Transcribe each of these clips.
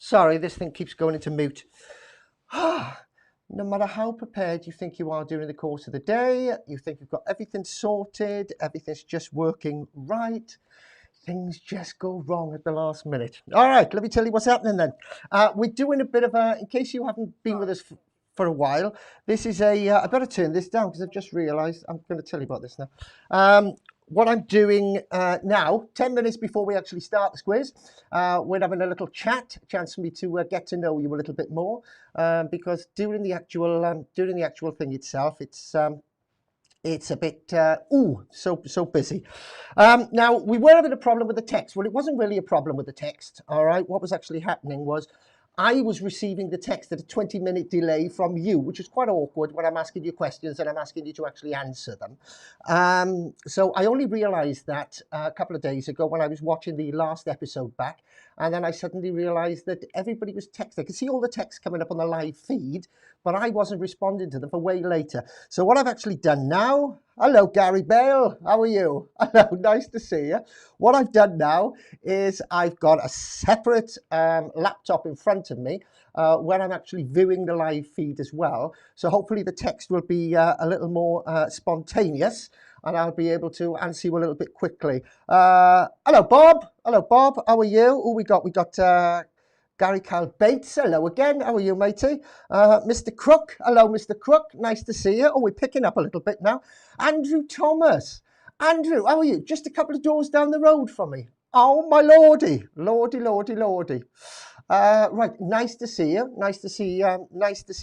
Sorry, this thing keeps going into mute. No matter how prepared you think you are during the course of the day, you think you've got everything sorted, everything's just working right, things just go wrong at the last minute. All right, let me tell you what's happening then. We're doing a bit of a, in case you haven't been with us for a while, this is a, I better turn this down because I've just realised, I'm going to tell you about this now. What I'm doing now, 10 minutes before we actually start the Squiz, we're having a little chat, a chance for me to get to know you a little bit more, because during the actual thing itself, it's a bit so busy. Now we were having a problem with the text. Well, it wasn't really a problem with the text. All right, what was actually happening was I was receiving the text at a 20-minute delay from you, which is quite awkward when I'm asking you questions and I'm asking you to actually answer them. So I only realized that a couple of days ago when I was watching the last episode back, and then I suddenly realized that everybody was texting. I could see all the text coming up on the live feed, but I wasn't responding to them for way later. So what I've actually done now, hello Gary Bale, how are you? Hello, nice to see you. What I've done now is I've got a separate laptop in front of me where I'm actually viewing the live feed as well. So hopefully the text will be a little more spontaneous and I'll be able to answer you a little bit quickly. Hello Bob, how are you? Oh, we got Gary Cal Bates, hello again. How are you, matey? Mr. Crook, hello, Mr. Crook. Nice to see you. Oh, we're picking up a little bit now. Andrew Thomas. Andrew, how are you? Just a couple of doors down the road from me. Oh, my lordy. Lordy. Right, nice to see you. Nice to see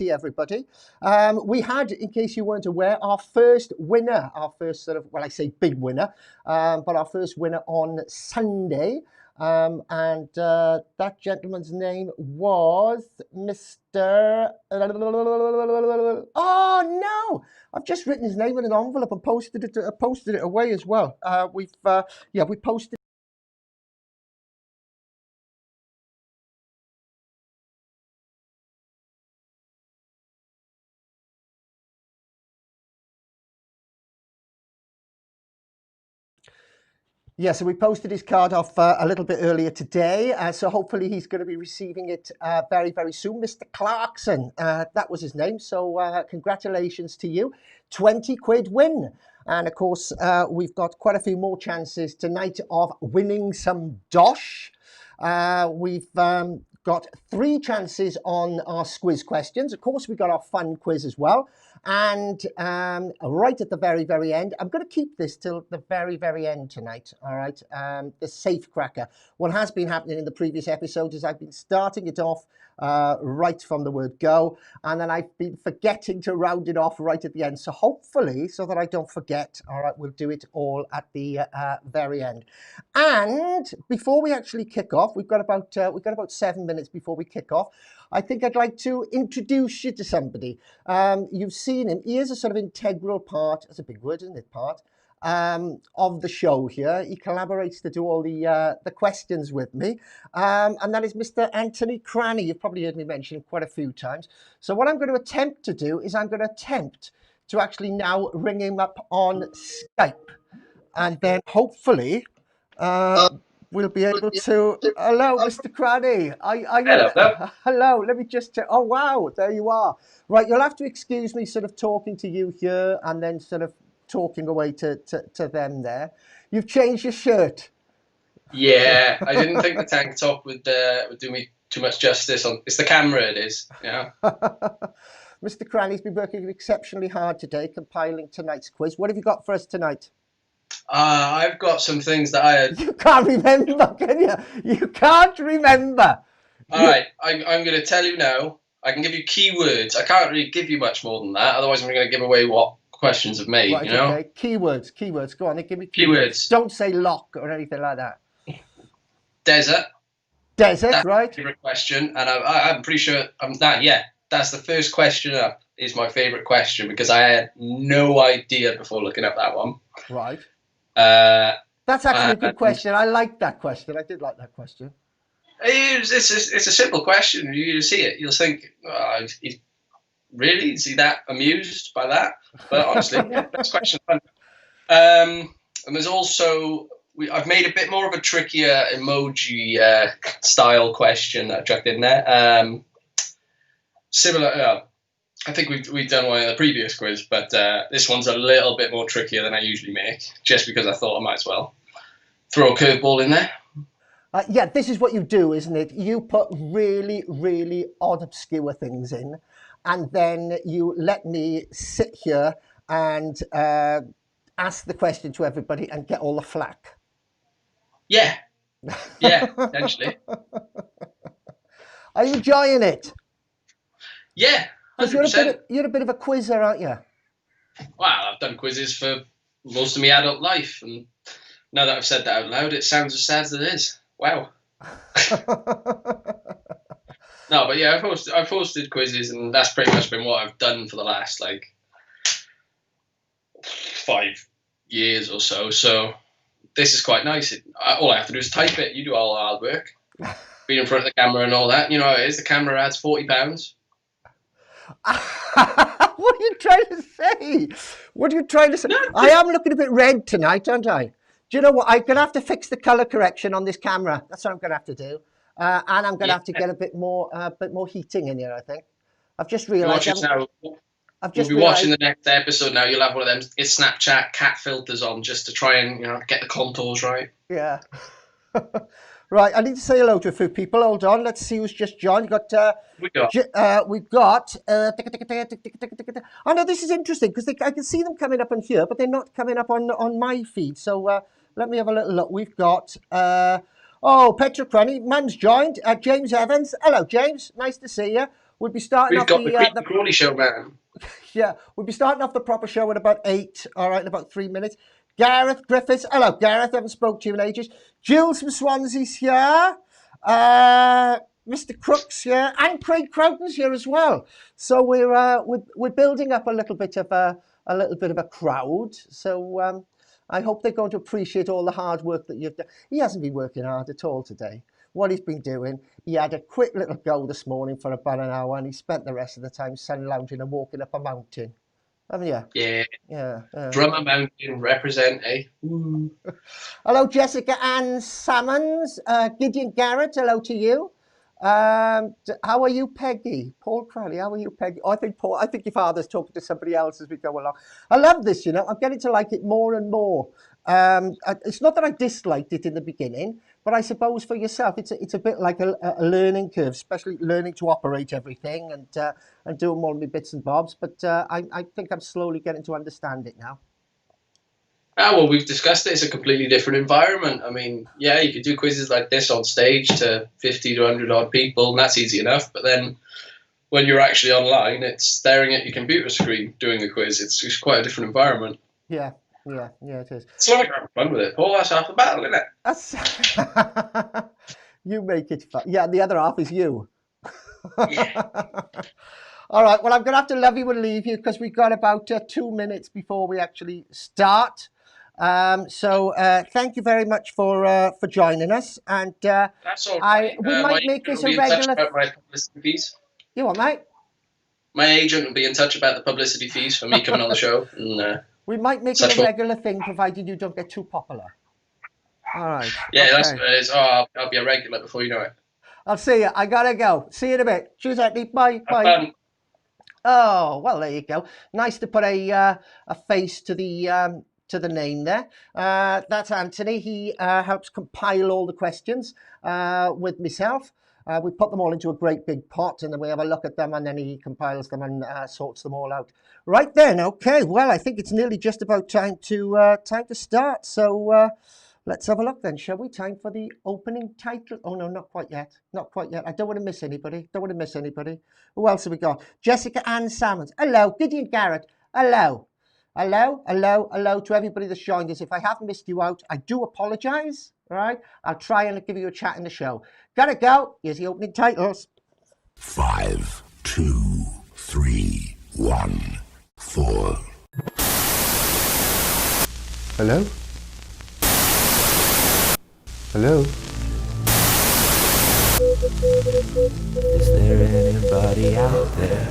everybody. We had, in case you weren't aware, our first winner, our first sort of, well, I say big winner, but our first winner on Sunday. And that gentleman's name was Mr. Oh no! I've just written his name in an envelope and posted it away as well. We posted. Yeah, so we posted his card off a little bit earlier today, so hopefully he's going to be receiving it very, very soon. Mr. Clarkson, that was his name, so congratulations to you. 20 quid win. And of course, we've got quite a few more chances tonight of winning some dosh. We've got 3 chances on our Squiz questions. Of course, we've got our fun quiz as well. And right at the very, very end, I'm going to keep this till the very, very end tonight, all right? The safe cracker. What has been happening in the previous episodes is I've been starting it off right from the word go, and then I've been forgetting to round it off right at the end. So hopefully, so that I don't forget, all right, we'll do it all at the very end. And before we actually kick off, we've got about 7 minutes before we kick off. I think I'd like to introduce you to somebody. You've seen him. He is a sort of integral part, that's a big word, isn't it, part, of the show here. He collaborates to do all the questions with me. And that is Mr. Anthony Cranny. You've probably heard me mention him quite a few times. So what I'm going to attempt to do is I'm going to attempt to actually now ring him up on Skype. And then hopefully... we'll be able to. Hello, Mr. Cranny. Hello. Hello. Let me just. Oh wow, there you are. Right, you'll have to excuse me, sort of talking to you here, and then sort of talking away to them there. You've changed your shirt. Yeah, I didn't think the tank top would do me too much justice. It's the camera, it is. Yeah. Mr. Cranny's been working exceptionally hard today, compiling tonight's quiz. What have you got for us tonight? I've got some things that I had. You can't remember, can you? You can't remember. All right, I'm going to tell you now. I can give you keywords. I can't really give you much more than that. Otherwise, I'm going to give away what questions have made. Right, you know. Okay. Keywords. Go on. Then give me keywords. Don't say lock or anything like that. Desert. That's right. Favorite question, and I'm pretty sure that's the first question up. Is my favorite question because I had no idea before looking up that one. Right. That's actually a good question. I like that question. I did like that question. It's a simple question. You see it, you'll think, really? Is he that amused by that? But honestly, yeah, that's question fun. And there's also I've made a bit more of a trickier emoji style question that I chucked in there. Similar. I think we've done one in the previous quiz, but this one's a little bit more trickier than I usually make, just because I thought I might as well throw a curveball in there. Yeah, this is what you do, isn't it? You put really, really odd, obscure things in, and then you let me sit here and ask the question to everybody and get all the flack. Yeah, essentially. Are you enjoying it? Yeah, 100%. You're a bit of a quizzer, aren't you? Well, I've done quizzes for most of my adult life, and now that I've said that out loud, it sounds as sad as it is. Wow. No, but yeah, I've hosted quizzes, and that's pretty much been what I've done for the last 5 years or so. So this is quite nice. All I have to do is type it. You do all the hard work. Be in front of the camera and all that. You know how it is. The camera adds £40. What are you trying to say? What are you trying to say? I am looking a bit red tonight, aren't I? Do you know what? I'm going to have to fix the colour correction on this camera. That's what I'm going to have to do. And I'm going to have to get a bit more heating in here, I think. I've just realised. You'll be watching the next episode now. You'll have one of them Snapchat cat filters on just to try and get the contours right. Yeah. Right, I need to say hello to a few people. Hold on, let's see who's just joined. We've got. Oh no, this is interesting because I can see them coming up on here, but they're not coming up on my feed. So let me have a little look. We've got. Petra Crunny, Mum's joined. James Evans, hello James, nice to see you. We'll be starting off the Crawley show, man. Yeah, we'll be starting off the proper show in about 8. All right, in about 3 minutes. Gareth Griffiths. Hello, Gareth. I haven't spoke to you in ages. Jules from Swansea's here. Mr. Crooks here. And Craig Crowton's here as well. So we're building up a little bit of a crowd. So I hope they're going to appreciate all the hard work that you've done. He hasn't been working hard at all today. What he's been doing, he had a quick little go this morning for about an hour, and he spent the rest of the time sun lounging and walking up a mountain. Haven't you? Yeah. Drummer Mountain represent, eh? Hello, Jessica Ann Salmons. Gideon Garrett, hello to you. How are you, Peggy? Paul Crowley, how are you, Peggy? Oh, I think your father's talking to somebody else as we go along. I love this, I'm getting to like it more and more. It's not that I disliked it in the beginning, but I suppose for yourself, it's a bit like a learning curve, especially learning to operate everything and doing all my bits and bobs. But I think I'm slowly getting to understand it now. Well, we've discussed it. It's a completely different environment. I mean, yeah, you could do quizzes like this on stage to 50 to 100 odd people, and that's easy enough. But then when you're actually online, it's staring at your computer screen doing a quiz. It's just quite a different environment. Yeah, it is. It's like having fun with it, Paul. That's half the battle, isn't it? You make it fun. Yeah, the other half is you. Yeah. All right, well, I'm going to have to love you and leave you because we've got about 2 minutes before we actually start. So thank you very much for joining us. And that's all right. We might make this a regular. My publicity fees. You what, mate? My agent will be in touch about the publicity fees for me coming on the show. And, we might make it a regular thing, provided you don't get too popular. All right. Yeah, okay. That's what it is. Oh, I'll be a regular before you know it. I'll see you. I gotta go. See you in a bit. Cheers, Andy. Bye. Bye. Oh, well, there you go. Nice to put a face to the name there. That's Anthony. He helps compile all the questions with myself. We put them all into a great big pot, and then we have a look at them, and then he compiles them and sorts them all out. Right then, okay. Well, I think it's nearly just about time to start. So let's have a look then, shall we? Time for the opening title. Oh no, not quite yet. Not quite yet. I don't want to miss anybody. Who else have we got? Jessica Ann Salmons. Hello, Gideon Garrett. Hello to everybody that's joined us. If I have missed you out, I do apologise. All right, I'll try and give you a chat in the show. Gotta go. Here's the opening titles. 5, 2, 3, 1, 4. Hello? Hello? Is there anybody out there?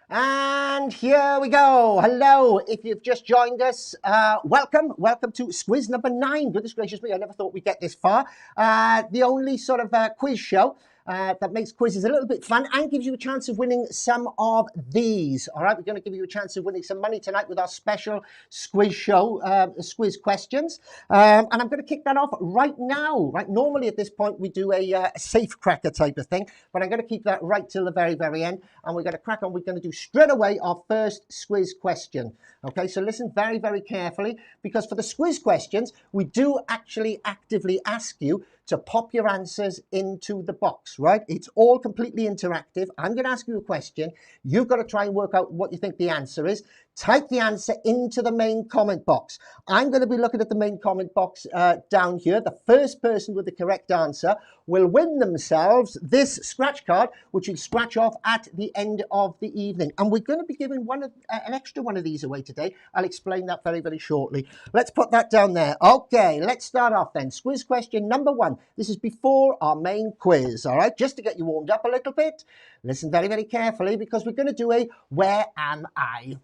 And here we go. Hello, if you've just joined us, welcome to Squiz number 9. Goodness gracious me, I never thought we'd get this far. The only sort of quiz show that makes quizzes a little bit fun and gives you a chance of winning some of these. All right, we're going to give you a chance of winning some money tonight with our special Squiz show, Squiz questions. And I'm going to kick that off right now. Right, normally at this point we do a safe cracker type of thing, but I'm going to keep that right till the very, very end. And we're going to crack on. We're going to do straight away our first Squiz question. Okay, so listen very, very carefully, because for the Squiz questions, we do actually actively ask you to pop your answers into the box, right? It's all completely interactive. I'm going to ask you a question. You've got to try and work out what you think the answer is. Type the answer into the main comment box. I'm going to be looking at the main comment box down here. The first person with the correct answer will win themselves this scratch card, which you'll scratch off at the end of the evening. And we're going to be giving an extra one of these away today. I'll explain that very, very shortly. Let's put that down there. Okay, let's start off then. Squiz question number 1. This is before our main quiz, all right? Just to get you warmed up a little bit. Listen very, very carefully, because we're going to do a Where Am I?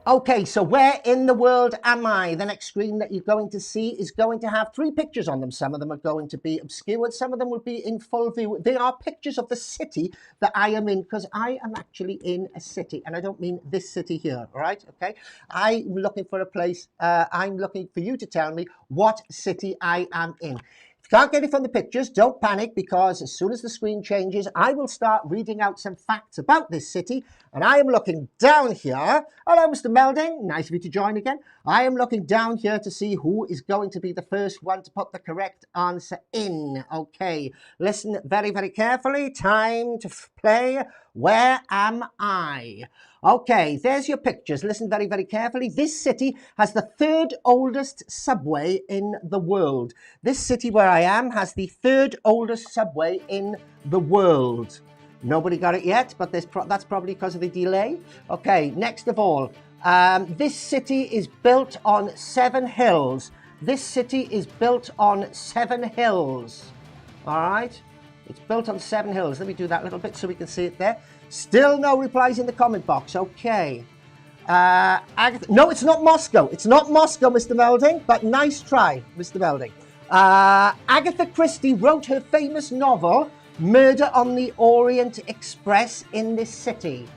Okay, so where in the world am I? The next screen that you're going to see is going to have 3 pictures on them. Some of them are going to be obscured. Some of them will be in full view. They are pictures of the city that I am in, because I am actually in a city. And I don't mean this city here, all right? Okay, I'm looking for a place. I'm looking for you to tell me what city I am in. If you can't get it from the pictures, don't panic, because as soon as the screen changes, I will start reading out some facts about this city. And I am looking down here. Hello, Mr. Melding. Nice of you to join again. I am looking down here to see who is going to be the first one to put the correct answer in. Okay, listen very, very carefully. Time to play Where Am I? Okay, there's your pictures. Listen very, very carefully. This city has the 3rd oldest subway in the world. This city where I am has the 3rd oldest subway in the world. Nobody got it yet, but that's probably because of the delay. Okay, next of all, this city is built on 7 hills. This city is built on 7 hills. All right? It's built on 7 hills. Let me do that a little bit so we can see it there. Still no replies in the comment box. Okay. Agatha, no, it's not Moscow. It's not Moscow, Mr. Melding, but nice try, Mr. Melding. Agatha Christie wrote her famous novel, Murder on the Orient Express, in this city.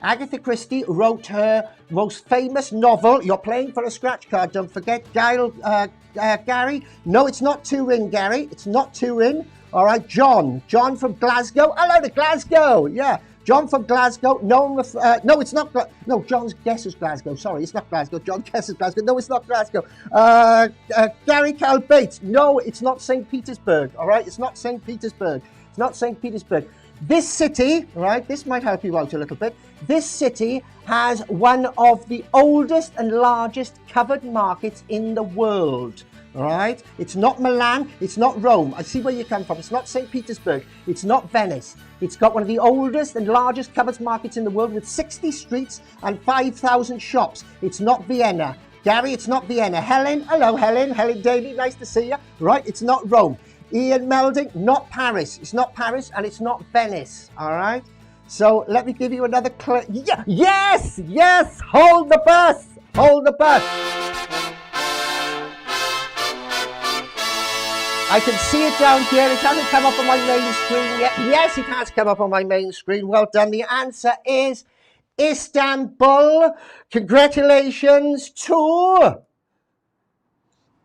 Agatha Christie wrote her most famous novel. You're playing for a scratch card, don't forget. Gary. No, it's not Turin, Gary. It's not Turin. All right, John from Glasgow. Hello to Glasgow. Yeah, John from Glasgow. No, it's not. No, John's guesses Glasgow. Sorry, it's not Glasgow. John guesses Glasgow. No, it's not Glasgow. Gary Cal Bates. No, it's not St. Petersburg. All right, it's not St. Petersburg. It's not St. Petersburg. This city, right, this might help you out a little bit. This city has one of the oldest and largest covered markets in the world. All right, it's not Milan, it's not Rome. I see where you come from. It's not St. Petersburg, it's not Venice. It's got one of the oldest and largest covered markets in the world with 60 streets and 5,000 shops. It's not Vienna. Gary, it's not Vienna. Helen, hello Helen. Helen Daly, nice to see you. Right, it's not Rome. Ian Melding, not Paris. It's not Paris and it's not Venice. All right, so let me give you another clue. Yeah, yes, hold the bus. I can see it down here. It hasn't come up on my main screen yet. Yes, it has come up on my main screen. Well done. The answer is Istanbul. Congratulations to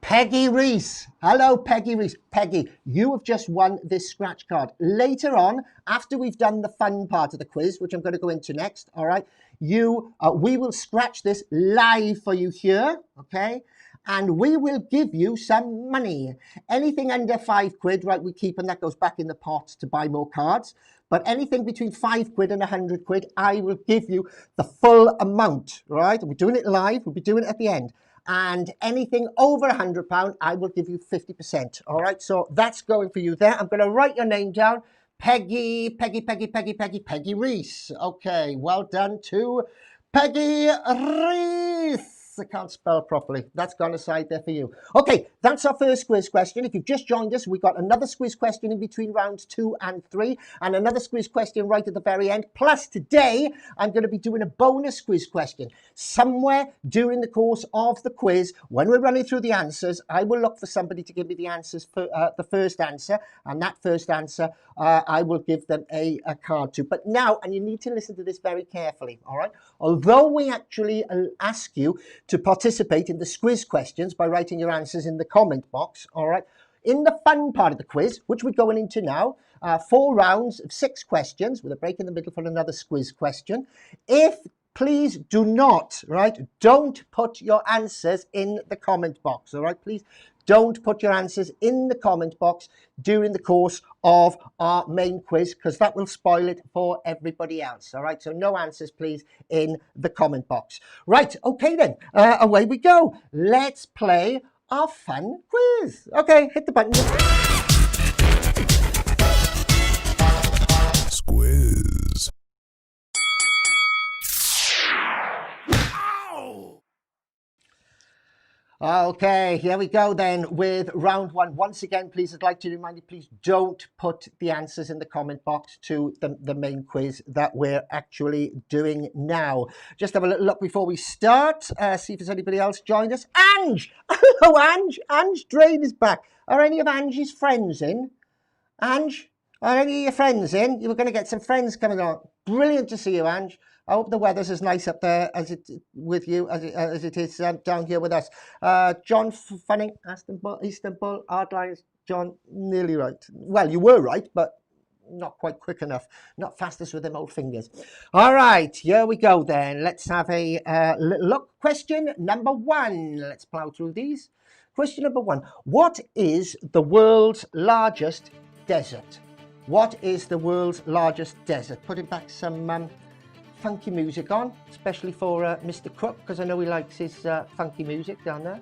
Peggy Reese. Hello, Peggy Reese. Peggy, you have just won this scratch card. Later on, after we've done the fun part of the quiz, which I'm going to go into next, all right, we will scratch this live for you here, okay? And we will give you some money. Anything under £5, right, we keep, and that goes back in the pot to buy more cards. But anything between £5 and £100, I will give you the full amount, right? We're doing it live. We'll be doing it at the end. And anything over £100, I will give you 50%. All right, so that's going for you there. I'm going to write your name down. Peggy Reese. Okay, well done to Peggy Reese. I can't spell properly. That's gone aside there for you. Okay, that's our first Squiz question. If you've just joined us, we've got another Squiz question in between rounds 2 and 3, and another Squiz question right at the very end. Plus, today, I'm going to be doing a bonus Squiz question. Somewhere during the course of the quiz, when we're running through the answers, I will look for somebody to give me the answers for the first answer, and that first answer, I will give them a card to. But now, and you need to listen to this very carefully, all right? Although we actually ask you to participate in the Squiz questions by writing your answers in the comment box, all right? In the fun part of the quiz, which we're going into now, 4 rounds of 6 questions with a break in the middle for another Squiz question. Please do not, right? Don't put your answers in the comment box, all right? Please don't put your answers in the comment box during the course of our main quiz, because that will spoil it for everybody else, all right? So no answers, please, in the comment box. Right, okay then, away we go. Let's play our fun quiz. Okay, hit the button. Squiz. Okay, here we go then with round 1. Once again, please, I'd like to remind you, please don't put the answers in the comment box to the main quiz that we're actually doing now. Just have a little look before we start, see if there's anybody else joined us. Ange! Hello, Ange! Ange Drain is back. Are any of Ange's friends in? Ange, are any of your friends in? You were going to get some friends coming on. Brilliant to see you, Ange. I hope the weather's as nice up there as it with you as it is down here with us. John Funning, Istanbul, Ardlines. John, nearly right. Well, you were right, but not quite quick enough. Not fastest with them old fingers. All right, here we go then. Let's have a little look. Question number 1. Let's plow through these. Question number 1. What is the world's largest desert? What is the world's largest desert? Putting back some funky music on, especially for Mr. Crook, because I know he likes his funky music down there.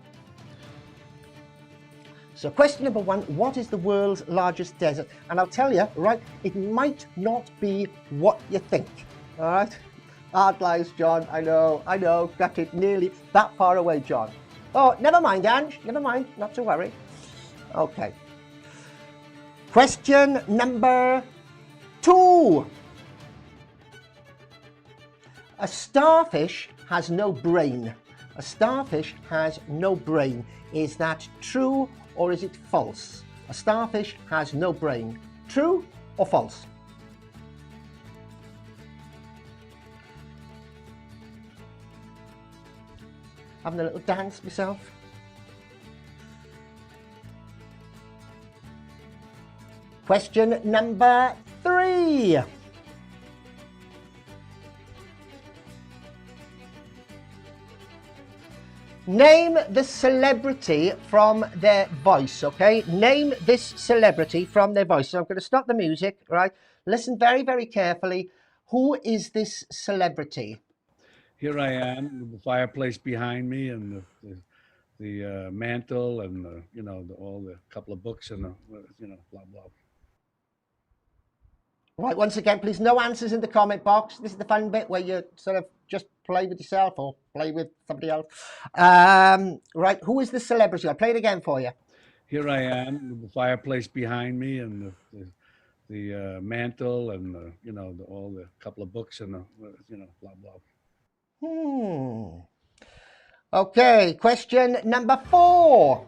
So question number 1, what is the world's largest desert? And I'll tell you, right, it might not be what you think, all right? Hard lies, John, I know, got it nearly that far away, John. Oh, never mind, Ange, never mind, not to worry. Okay. Question number 2. A starfish has no brain. A starfish has no brain. Is that true or is it false? A starfish has no brain. True or false? Having a little dance myself. Question number 3. Name the celebrity from their voice, okay? Name this celebrity from their voice. So I'm going to stop the music, right? Listen very, very carefully. Who is this celebrity? Here I am with the fireplace behind me and the mantle and all the couple of books and blah blah. Right, once again, please, no answers in the comment box. This is the fun bit where you sort of just play with yourself or play with somebody else. Right, who is the celebrity? I'll play it again for you. Here I am with the fireplace behind me and the mantle and all the couple of books and blah blah. Okay, question number 4.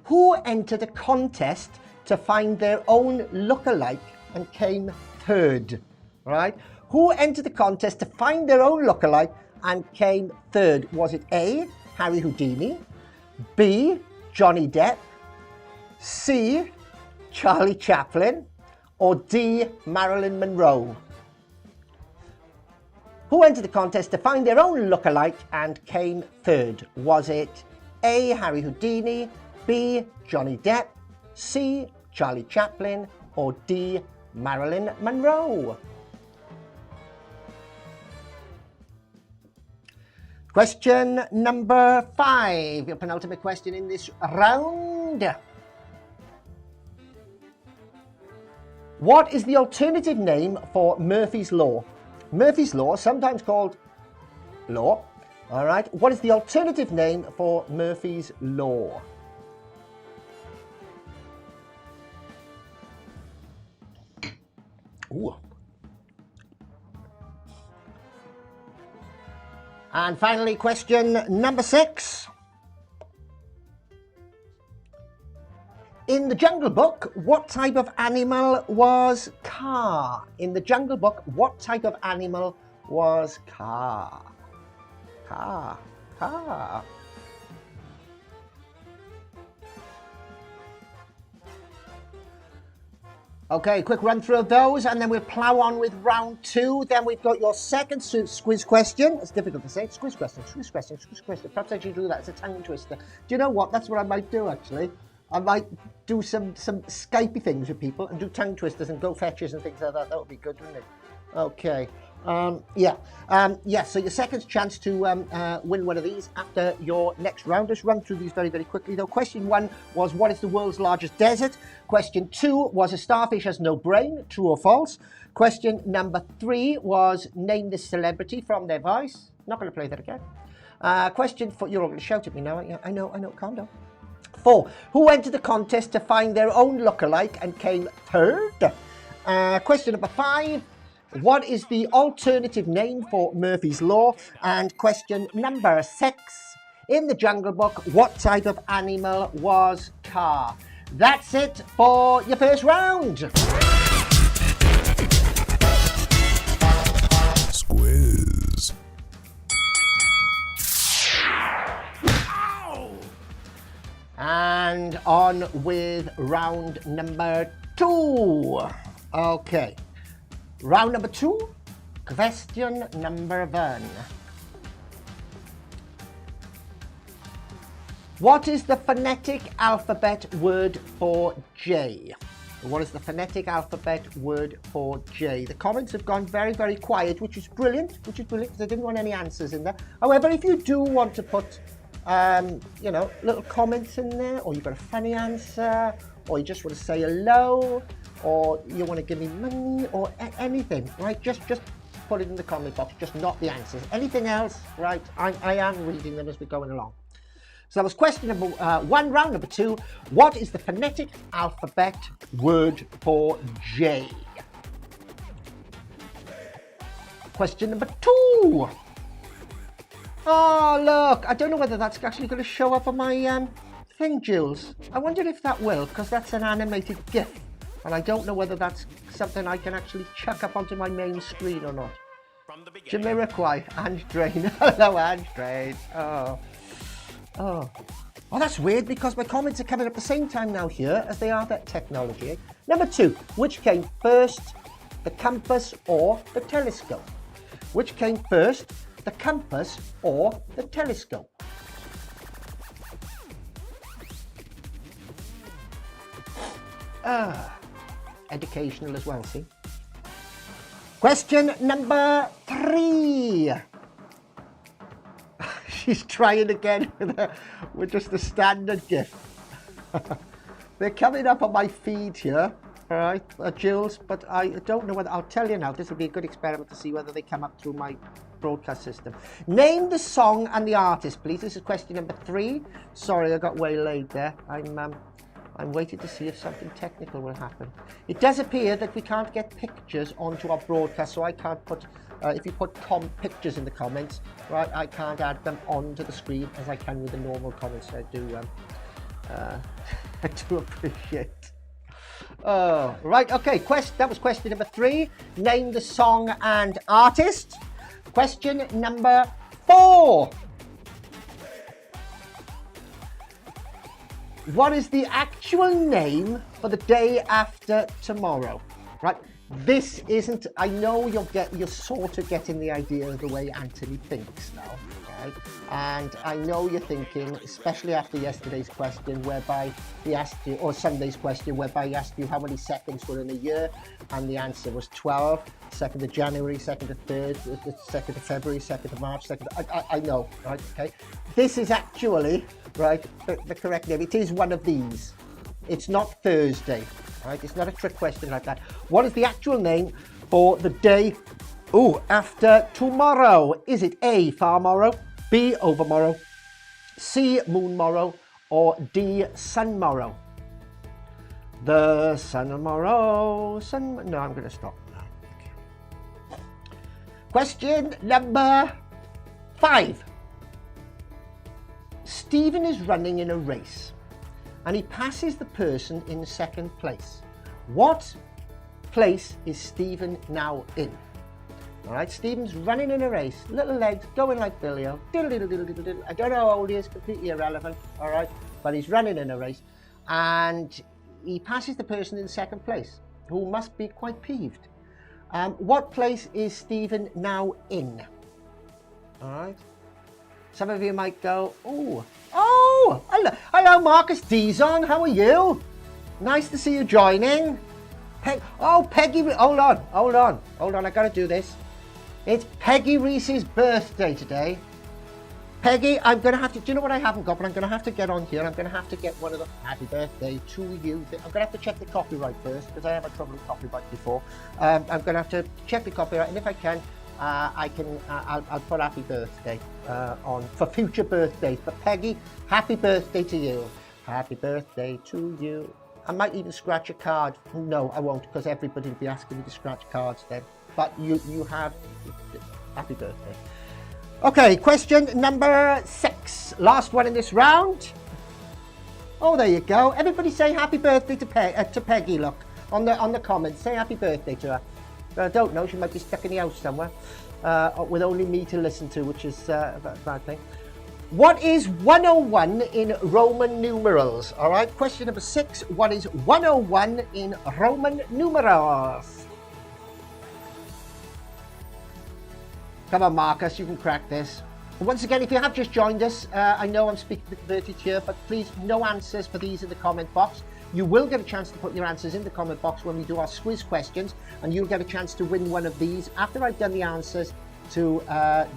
Who entered a contest to find their own lookalike and came 3rd? Right? Who entered the contest to find their own lookalike and came 3rd? Was it A, Harry Houdini, B, Johnny Depp, C, Charlie Chaplin, or D, Marilyn Monroe? Who entered the contest to find their own lookalike and came 3rd? Was it A, Harry Houdini, B, Johnny Depp, C, Charlie Chaplin, or D, Marilyn Monroe? Question number 5, your penultimate question in this round. What is the alternative name for Murphy's Law? Murphy's Law, sometimes called law, All right. What is the alternative name for Murphy's Law? Ooh. And finally, question number 6. In the Jungle Book, what type of animal was Kaa? In the Jungle Book, what type of animal was Kaa? Kaa. Okay, quick run through of those, and then we'll plough on with round 2. Then we've got your second Squiz question. It's difficult to say. Squiz question. Perhaps I should do that. It's a tongue twister. Do you know what? That's what I might do, actually. I might do some Skypey things with people and do tongue twisters and go fetches and things like that. That would be good, wouldn't it? Okay. So your second chance to win one of these after your next round. Let's run through these very, very quickly, though. Question 1 was, what is the world's largest desert? Question 2 was, a starfish has no brain, true or false? Question number 3 was, name this celebrity from their voice. Not going to play that again. Question 4, you're all going to shout at me now. I know, calm down. 4, who entered the contest to find their own lookalike and came third? Question number 5, what is the alternative name for Murphy's Law? And question number 6, in the Jungle Book, what type of animal was Kaa? That's it for your first round. Squiz. And on with round number 2. Okay. Round number 2, question number 1. What is the phonetic alphabet word for J? What is the phonetic alphabet word for J? The comments have gone very, very quiet, which is brilliant, because I didn't want any answers in there. However, if you do want to put, little comments in there, or you've got a funny answer, or you just want to say hello, or you want to give me money, or anything, right? Just put it in the comment box, just not the answers. Anything else, right? I am reading them as we're going along. So that was question number 1, round number 2. What is the phonetic alphabet word for J? Question number 2. Oh, look, I don't know whether that's actually going to show up on my thing, Jules. I wonder if that will, because that's an animated GIF. And I don't know whether that's something I can actually chuck up onto my main screen or not. Jamiroquai, Ange Drain. Hello, Ange Drain. Oh, that's weird, because my comments are coming up the same time now here as they are that technology. Number 2, which came first, the compass or the telescope? Which came first, the compass or the telescope? Educational as well, see? Question number 3. She's trying again with just the standard GIF. They're coming up on my feed here, all right, Jules, but I don't know whether, I'll tell you now, this will be a good experiment to see whether they come up through my broadcast system. Name the song and the artist, please. This is question number 3. Sorry, I got waylaid there. I'm waiting to see if something technical will happen. It does appear that we can't get pictures onto our broadcast, so I can't put, if you put pictures in the comments, right, I can't add them onto the screen as I can with the normal comments. I do appreciate. Oh, right, okay, that was question number 3. Name the song and artist. Question number 4. What is the actual name for the day after tomorrow? Right, this isn't, I know you're sort of getting the idea of the way Anthony thinks now, okay? And I know you're thinking, especially after yesterday's question, whereby he asked you, or Sunday's question, whereby he asked you how many seconds were in a year, and the answer was 12, 2nd of January, 2nd of 3rd, 2nd of February, 2nd of March, 2nd of, I know, right, okay? This is actually, right, the correct name. It is one of these. It's not Thursday, right? It's not a trick question like that. What is the actual name for the day after tomorrow? Is it A, Farmorrow, B, overmorrow, C, moonmorrow, or D, sunmorrow? The sunmorrow, no, I'm going to stop now. Okay. Question number 5. Stephen is running in a race and he passes the person in second place. What place is Stephen now in? All right, Stephen's running in a race, little legs going like Billy-O. Diddle, diddle, diddle, diddle, diddle. I don't know how old he is, completely irrelevant, all right, but he's running in a race and he passes the person in second place, who must be quite peeved. What place is Stephen now in? All right. Some of you might go, oh, hello, Marcus Dizon, how are you? Nice to see you joining. Peggy, hold on, I gotta do this. It's Peggy Reese's birthday today. Peggy, I'm gonna have to, do you know what I haven't got, but I'm gonna have to get on here. I'm gonna have to get one of the happy birthday to you. I'm gonna have to check the copyright first, because I have had trouble with copyright before. I'm gonna have to check the copyright, and if I can, I'll put happy birthday on for future birthdays. But Peggy, happy birthday to you. Happy birthday to you. I might even scratch a card. No, I won't, because everybody will be asking me to scratch cards then. But you have happy birthday. Okay, question number 6. Last one in this round. Oh, there you go. Everybody say happy birthday to Peggy, look. On the comments, say happy birthday to her. But I don't know, she might be stuck in the house somewhere with only me to listen to, which is a bad thing. What is 101 in Roman numerals? All right, question number 6. What is 101 in Roman numerals? Come on, Marcus, you can crack this. Once again, if you have just joined us, I know I'm speaking to the converted here, but please, no answers for these in the comment box. You will get a chance to put your answers in the comment box when we do our Squiz questions, and you'll get a chance to win one of these after I've done the answers to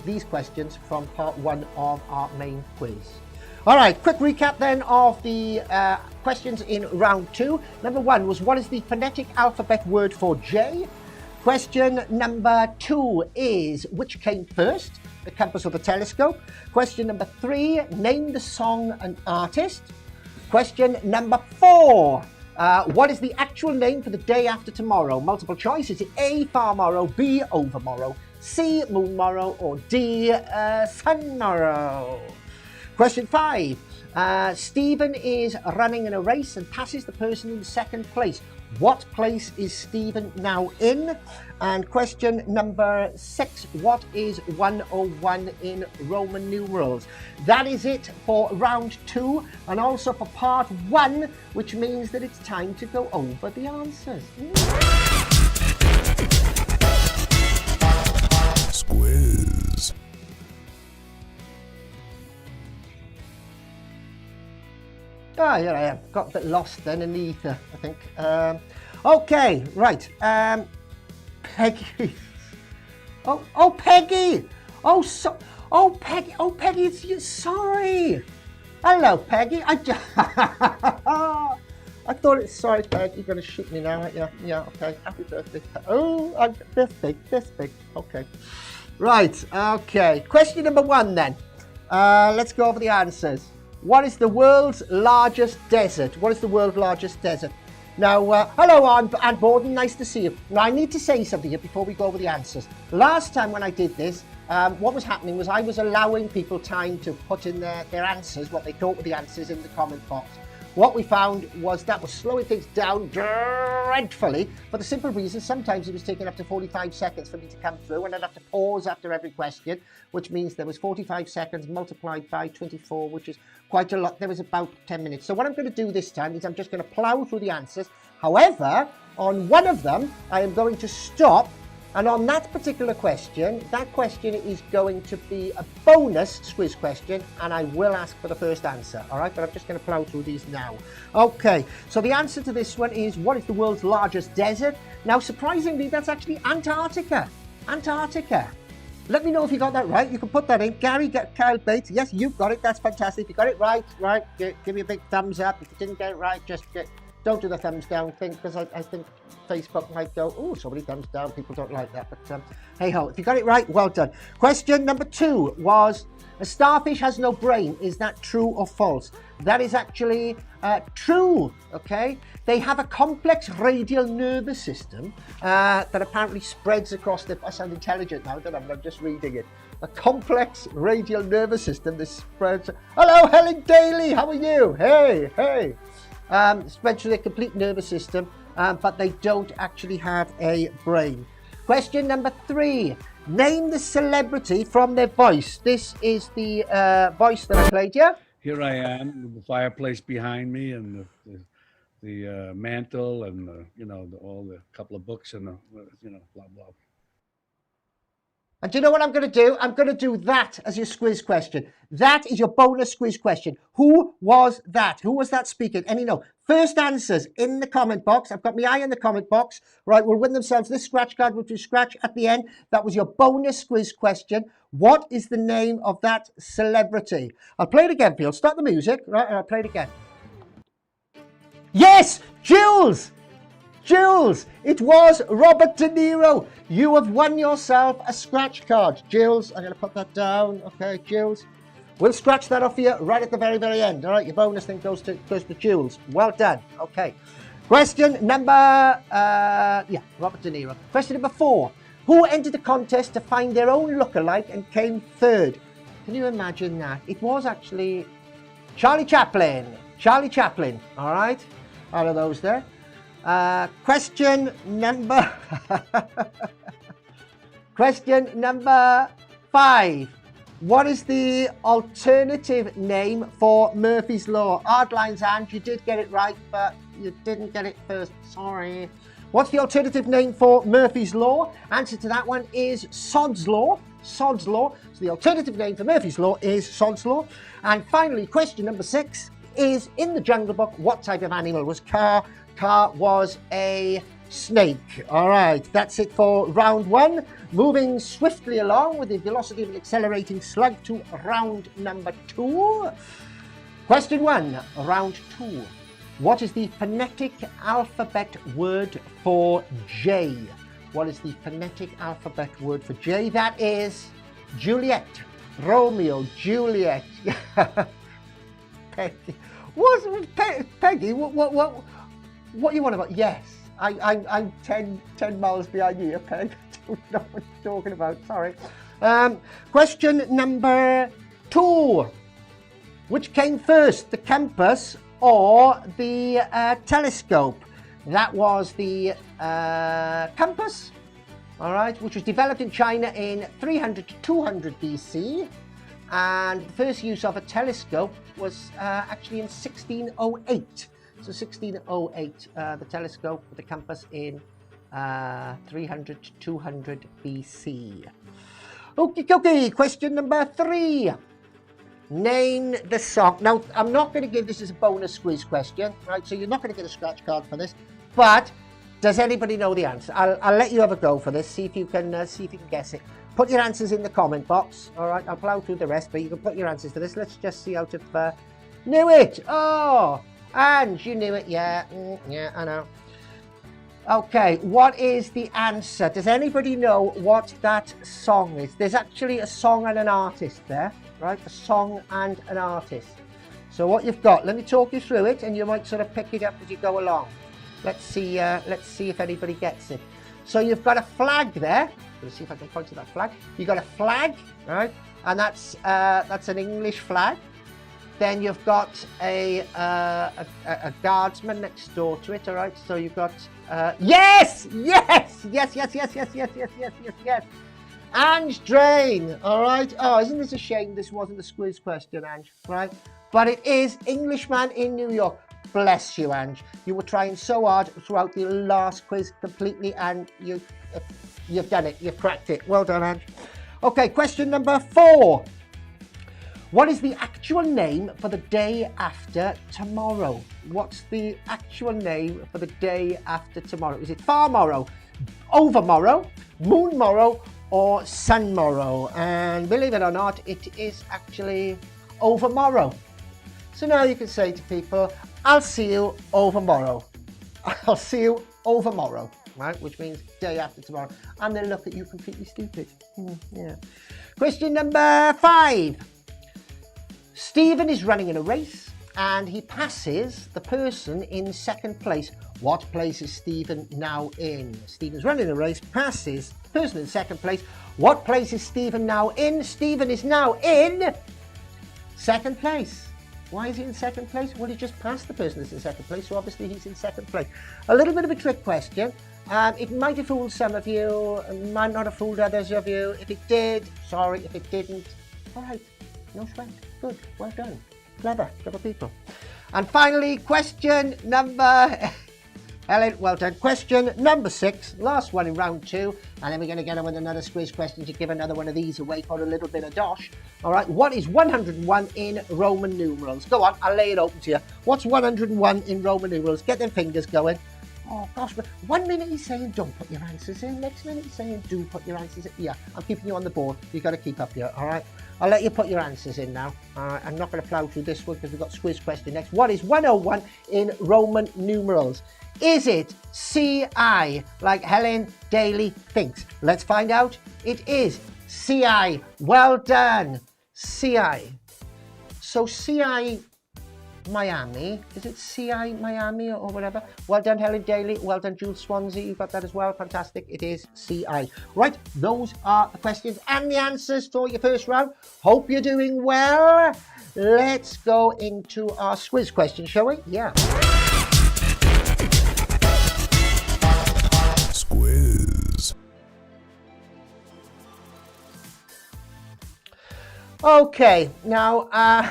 these questions from part 1 of our main quiz. All right, quick recap then of the questions in round 2. Number 1 was, what is the phonetic alphabet word for J? Question number 2 is, which came first, the compass or the telescope? Question number 3, name the song and artist. Question number 4, what is the actual name for the day after tomorrow? Multiple choice, is it A, farmorrow, B, overmorrow, C, moonmorrow, or D, sunmorrow? Question 5, Stephen is running in a race and passes the person in second place. What place is Stephen now in? And question number 6, what is 101 in Roman numerals? That is it for round 2 and also for part 1, which means that it's time to go over the answers. Squiz. Ah, here I am. Got a bit lost then in the ether, I think. Okay, right. Peggy. Oh, Peggy. Peggy, it's you. Sorry. Hello, Peggy. I thought it's, sorry, Peggy. You're going to shoot me now, aren't you? Yeah, okay. Happy birthday. Oh, I'm this big. Okay. Right, okay. Question number 1 then. Let's go over the answers. What is the world's largest desert? What is the world's largest desert? Now, hello, Aunt Borden, nice to see you. Now, I need to say something here before we go over the answers. Last time when I did this, what was happening was I was allowing people time to put in their answers, what they thought were the answers, in the comment box. What we found was that was slowing things down dreadfully, for the simple reason sometimes it was taking up to 45 seconds for me to come through, and I'd have to pause after every question, which means there was 45 seconds multiplied by 24, which is quite a lot. There was about 10 minutes. So what I'm going to do this time is I'm just going to plow through the answers. However, on one of them, I am going to stop. And on that particular question, that question is going to be a bonus Squiz question, and I will ask for the first answer, all right? But I'm just going to plow through these now. Okay, so the answer to this one is, what is the world's largest desert? Now, surprisingly, that's actually Antarctica. Antarctica. Let me know if you got that right. You can put that in. Gary, Kyle Bates, yes, you've got it. That's fantastic. If you got it right, give me a big thumbs up. If you didn't get it right, just Don't do the thumbs down thing, because I think Facebook might go, oh, so many thumbs down, people don't like that. But hey ho, if you got it right, well done. Question number 2 was, a starfish has no brain. Is that true or false? That is actually true, okay? They have a complex radial nervous system that apparently spreads across the... I sound intelligent now, don't I? I'm just reading it. A complex radial nervous system that spreads... Hello, Helen Daly, how are you? Hey, hey. Spreads through their complete nervous system, but they don't actually have a brain. Question number 3. Name the celebrity from their voice. This is the voice that I played, yeah? Here I am, with the fireplace behind me, and the mantle, and all the couple of books, and blah blah. And do you know what I'm going to do? I'm going to do that as your Squiz question. That is your bonus Squiz question. Who was that? Who was that speaking? Any no? First answers in the comment box. I've got my eye in the comment box. Right, will win themselves this scratch card, which we scratch at the end. That was your bonus Squiz question. What is the name of that celebrity? I'll play it again for you. I'll start the music, right, and I'll play it again. Yes, Jules! Jules, it was Robert De Niro. You have won yourself a scratch card. Jules, I'm going to put that down. Okay, Jules. We'll scratch that off here right at the very, very end. All right, your bonus thing goes to Jules. Well done. Okay. Question number, Robert De Niro. Question number 4. Who entered the contest to find their own lookalike and came third? Can you imagine that? It was actually Charlie Chaplin. Charlie Chaplin, all right? Out of those there. Question number 5. What is the alternative name for Murphy's Law? Hard lines, and you did get it right, but you didn't get it first. Sorry. What's the alternative name for Murphy's Law? Answer to that one is Sod's Law. Sod's Law. So the alternative name for Murphy's Law is Sod's Law. And finally, question number 6 is, in the Jungle Book, what type of animal was Car? Car was a snake. All right, that's it for round 1. Moving swiftly along with the velocity of an accelerating slug to round number 2. Question 1, round 2. What is the phonetic alphabet word for J? What is the phonetic alphabet word for J? That is Juliet, Romeo, Juliet. Peggy. Peggy? What you want about? Yes, I'm 10 miles behind you, Peg. I don't know what you're talking about. Sorry. Question number 2. Which came first, the compass or the telescope? That was the compass, all right, which was developed in China in 300 to 200 BC. And the first use of a telescope was actually in 1608. So 1608, the telescope with the compass in 300 to 200 BC. Okay, question number 3. Name the song. Now, I'm not going to give this as a bonus quiz question, right? So you're not going to get a scratch card for this. But does anybody know the answer? I'll let you have a go for this. See if you can guess it. Put your answers in the comment box. All right, I'll plow through the rest, but you can put your answers to this. Let's just see out of knew it. Oh, and you knew it. Yeah, yeah, I know. Okay, what is the answer? Does anybody know what that song is? There's actually a song and an artist there, right? A song and an artist. So what you've got, let me talk you through it, and you might sort of pick it up as you go along. Let's see if anybody gets it. So you've got a flag there. Let's see if I can point to that flag. You've got a flag, right? And that's an English flag. Then you've got a guardsman next door to it, all right? So you've got, yes! Ange Drain, all right? Oh, isn't this a shame this wasn't a Squiz question, Ange, right? But it is Englishman in New York. Bless you, Ange. You were trying so hard throughout the last quiz completely, and you've done it. You've cracked it. Well done, Ange. Okay, question number 4. What is the actual name for the day after tomorrow? What's the actual name for the day after tomorrow? Is it far-morrow, over-morrow, moon-morrow, or sun-morrow? And believe it or not, it is actually over-morrow. So now you can say to people, I'll see you over-morrow. I'll see you over tomorrow, right? Which means day after tomorrow. And then look at you completely stupid. Yeah. Question number 5. Stephen is running in a race and he passes the person in second place. What place is Stephen now in? Stephen's running a race, passes the person in second place. What place is Stephen now in? Stephen is now in second place. Why is he in second place? Well, he just passed the person that's in second place, so obviously he's in second place. A little bit of a trick question. It might have fooled some of you, it might not have fooled others of you. If it did, sorry. If it didn't, all right, no sweat. Good, well done. Clever people. And finally, question number... Helen, well done. Question number 6, last one in round 2, and then we're going to get on with another Squiz question to give another one of these away for a little bit of dosh. All right, what is 101 in Roman numerals? Go on, I'll lay it open to you. What's 101 in Roman numerals? Get them fingers going. Oh gosh, but 1 minute he's saying don't put your answers in, next minute he's saying do put your answers in. Yeah, I'm keeping you on the board. You've got to keep up here, all right? I'll let you put your answers in now. All right, I'm not going to plough through this one because we've got Squiz question next. What is 101 in Roman numerals? Is it CI, like Helen Daly thinks? Let's find out. It is CI. Well done. CI. So CI Miami. Is it CI Miami or whatever? Well done, Helen Daly. Well done, Jules Swansea. You got that as well. Fantastic. It is CI. Right, those are the questions and the answers for your first round. Hope you're doing well. Let's go into our Squiz question, shall we? Yeah. Squiz. Okay, now I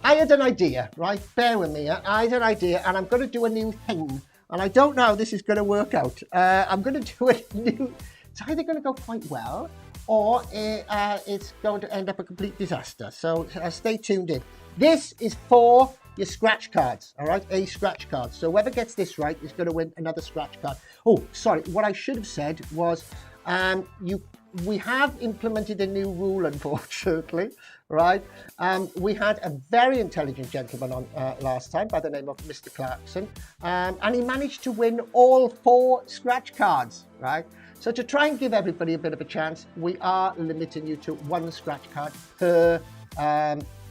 had an idea, right? Bear with me. I had an idea, and I'm going to do a new thing, and I don't know how this is going to work out. I'm going to do a new. It's either going to go quite well, or it's going to end up a complete disaster. So stay tuned in. This is for your scratch cards, all right? A scratch card. So whoever gets this right is going to win another scratch card. Oh, sorry. What I should have said was, we have implemented a new rule, unfortunately, right? We had a very intelligent gentleman on last time by the name of Mr. Clarkson, and he managed to win all 4 scratch cards, right? So to try and give everybody a bit of a chance, we are limiting you to 1 scratch card per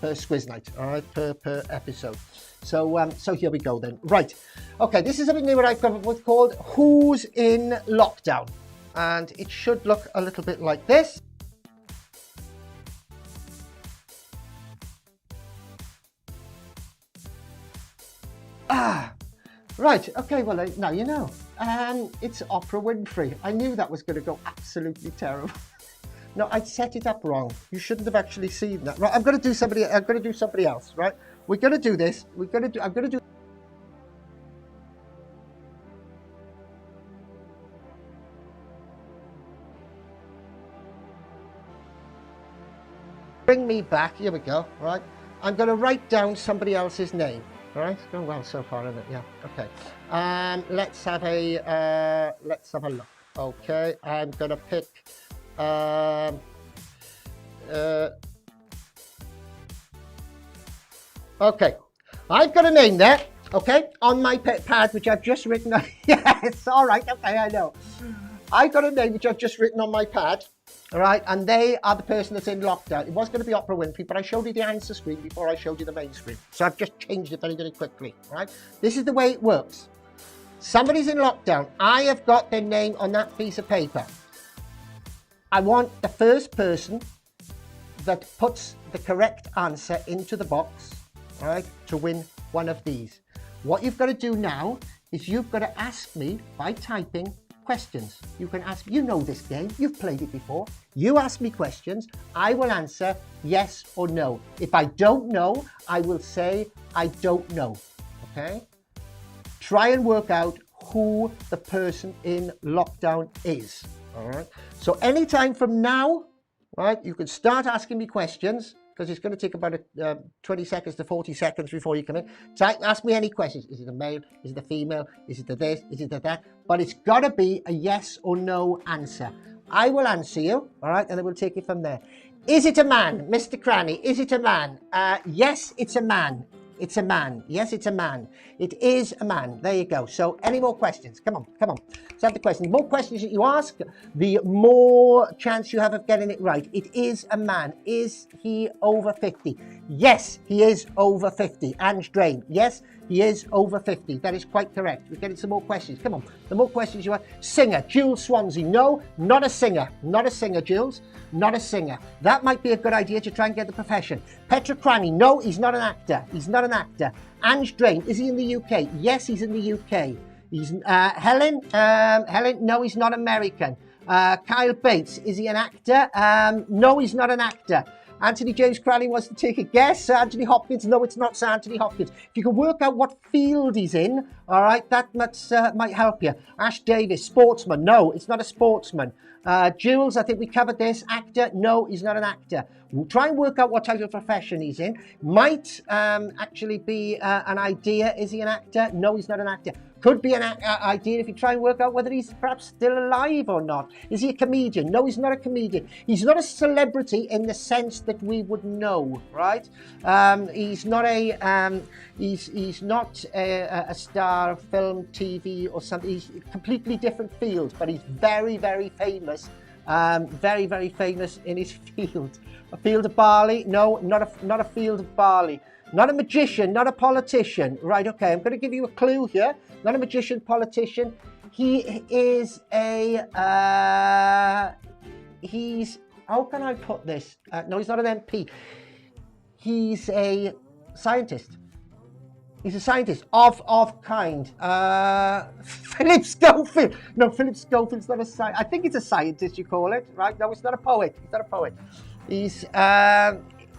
Squiz night, all right, per episode. So so here we go then. Right, okay, this is something new that I've come up with called Who's in Lockdown? And it should look a little bit like this. Right, okay, well, now you know. It's Oprah Winfrey. I knew that was going to go absolutely terrible. No, I'd set it up wrong. You shouldn't have actually seen that. Right, I'm going to do somebody else, right? We're going to do this. I'm going to do Bring me back. Here we go, right? I'm going to write down somebody else's name. All right, it's going well so far, isn't it? Yeah. Okay. Let's have a look. Okay, I'm going to pick. Okay, I've got a name there. Okay, on my pad, which I've just written. Yes, all right. Okay, I know. I've got a name which I've just written on my pad. All right, and they are the person that's in lockdown. It was going to be Oprah Winfrey, but I showed you the answer screen before I showed you the main screen. So I've just changed it very, very quickly, all right? This is the way it works. Somebody's in lockdown. I have got their name on that piece of paper. I want the first person that puts the correct answer into the box, all right, to win one of these. What you've got to do now is you've got to ask me by typing questions. You can ask, you know this game, you've played it before. You ask me questions, I will answer yes or no. If I don't know, I will say I don't know, okay? Try and work out who the person in lockdown is, all right? So anytime from now, right, you can start asking me questions, because it's going to take about 20 seconds to 40 seconds before you come in. So ask me any questions. Is it a male? Is it a female? Is it a this? Is it a that? But it's got to be a yes or no answer. I will answer you, all right, and then we'll take it from there. Is it a man? Mr. Cranny, is it a man? Yes, it's a man. It's a man. Yes, it's a man. It is a man. There you go. So any more questions? Come on. Let's have the questions. The more questions that you ask, the more chance you have of getting it right. It is a man. Is he over 50? Yes, he is over 50. Ange Drain. Yes, he is over 50. That is quite correct. We're getting some more questions. Come on. The more questions you have. Singer. Jules Swansea. No, not a singer. Not a singer, Jules. Not a singer. That might be a good idea to try and get the profession. Petra Cranny. No, he's not an actor. He's not an actor. Ange Drain. Is he in the UK? Yes, he's in the UK. He's Helen. Helen. No, he's not American. Kyle Bates. Is he an actor? No, he's not an actor. Anthony James Crowley wants to take a guess. Sir Anthony Hopkins. No, it's not Sir Anthony Hopkins. If you can work out what field he's in, all right, that might help you. Ash Davis, sportsman. No, it's not a sportsman. Jules, I think we covered this. Actor. No, he's not an actor. We'll try and work out what type of profession he's in. Might actually be an idea. Is he an actor? No, he's not an actor. Could be an idea if you try and work out whether he's perhaps still alive or not. Is he a comedian? No, he's not a comedian. He's not a celebrity in the sense that we would know, right? He's not he's not a star of film, TV or something. He's a completely different field, but he's very, very famous. Very, very famous in his field. A field of barley? No, not a field of barley. Not a magician, not a politician. Right, okay, I'm going to give you a clue here. Not a magician, politician. He is a, how can I put this? No, he's not an MP. He's a scientist. He's a scientist of kind. Philip Schofield. No, Philip Schofield's not a scientist. I think he's a scientist, you call it, right? No, it's not a poet. He's not a poet. He's,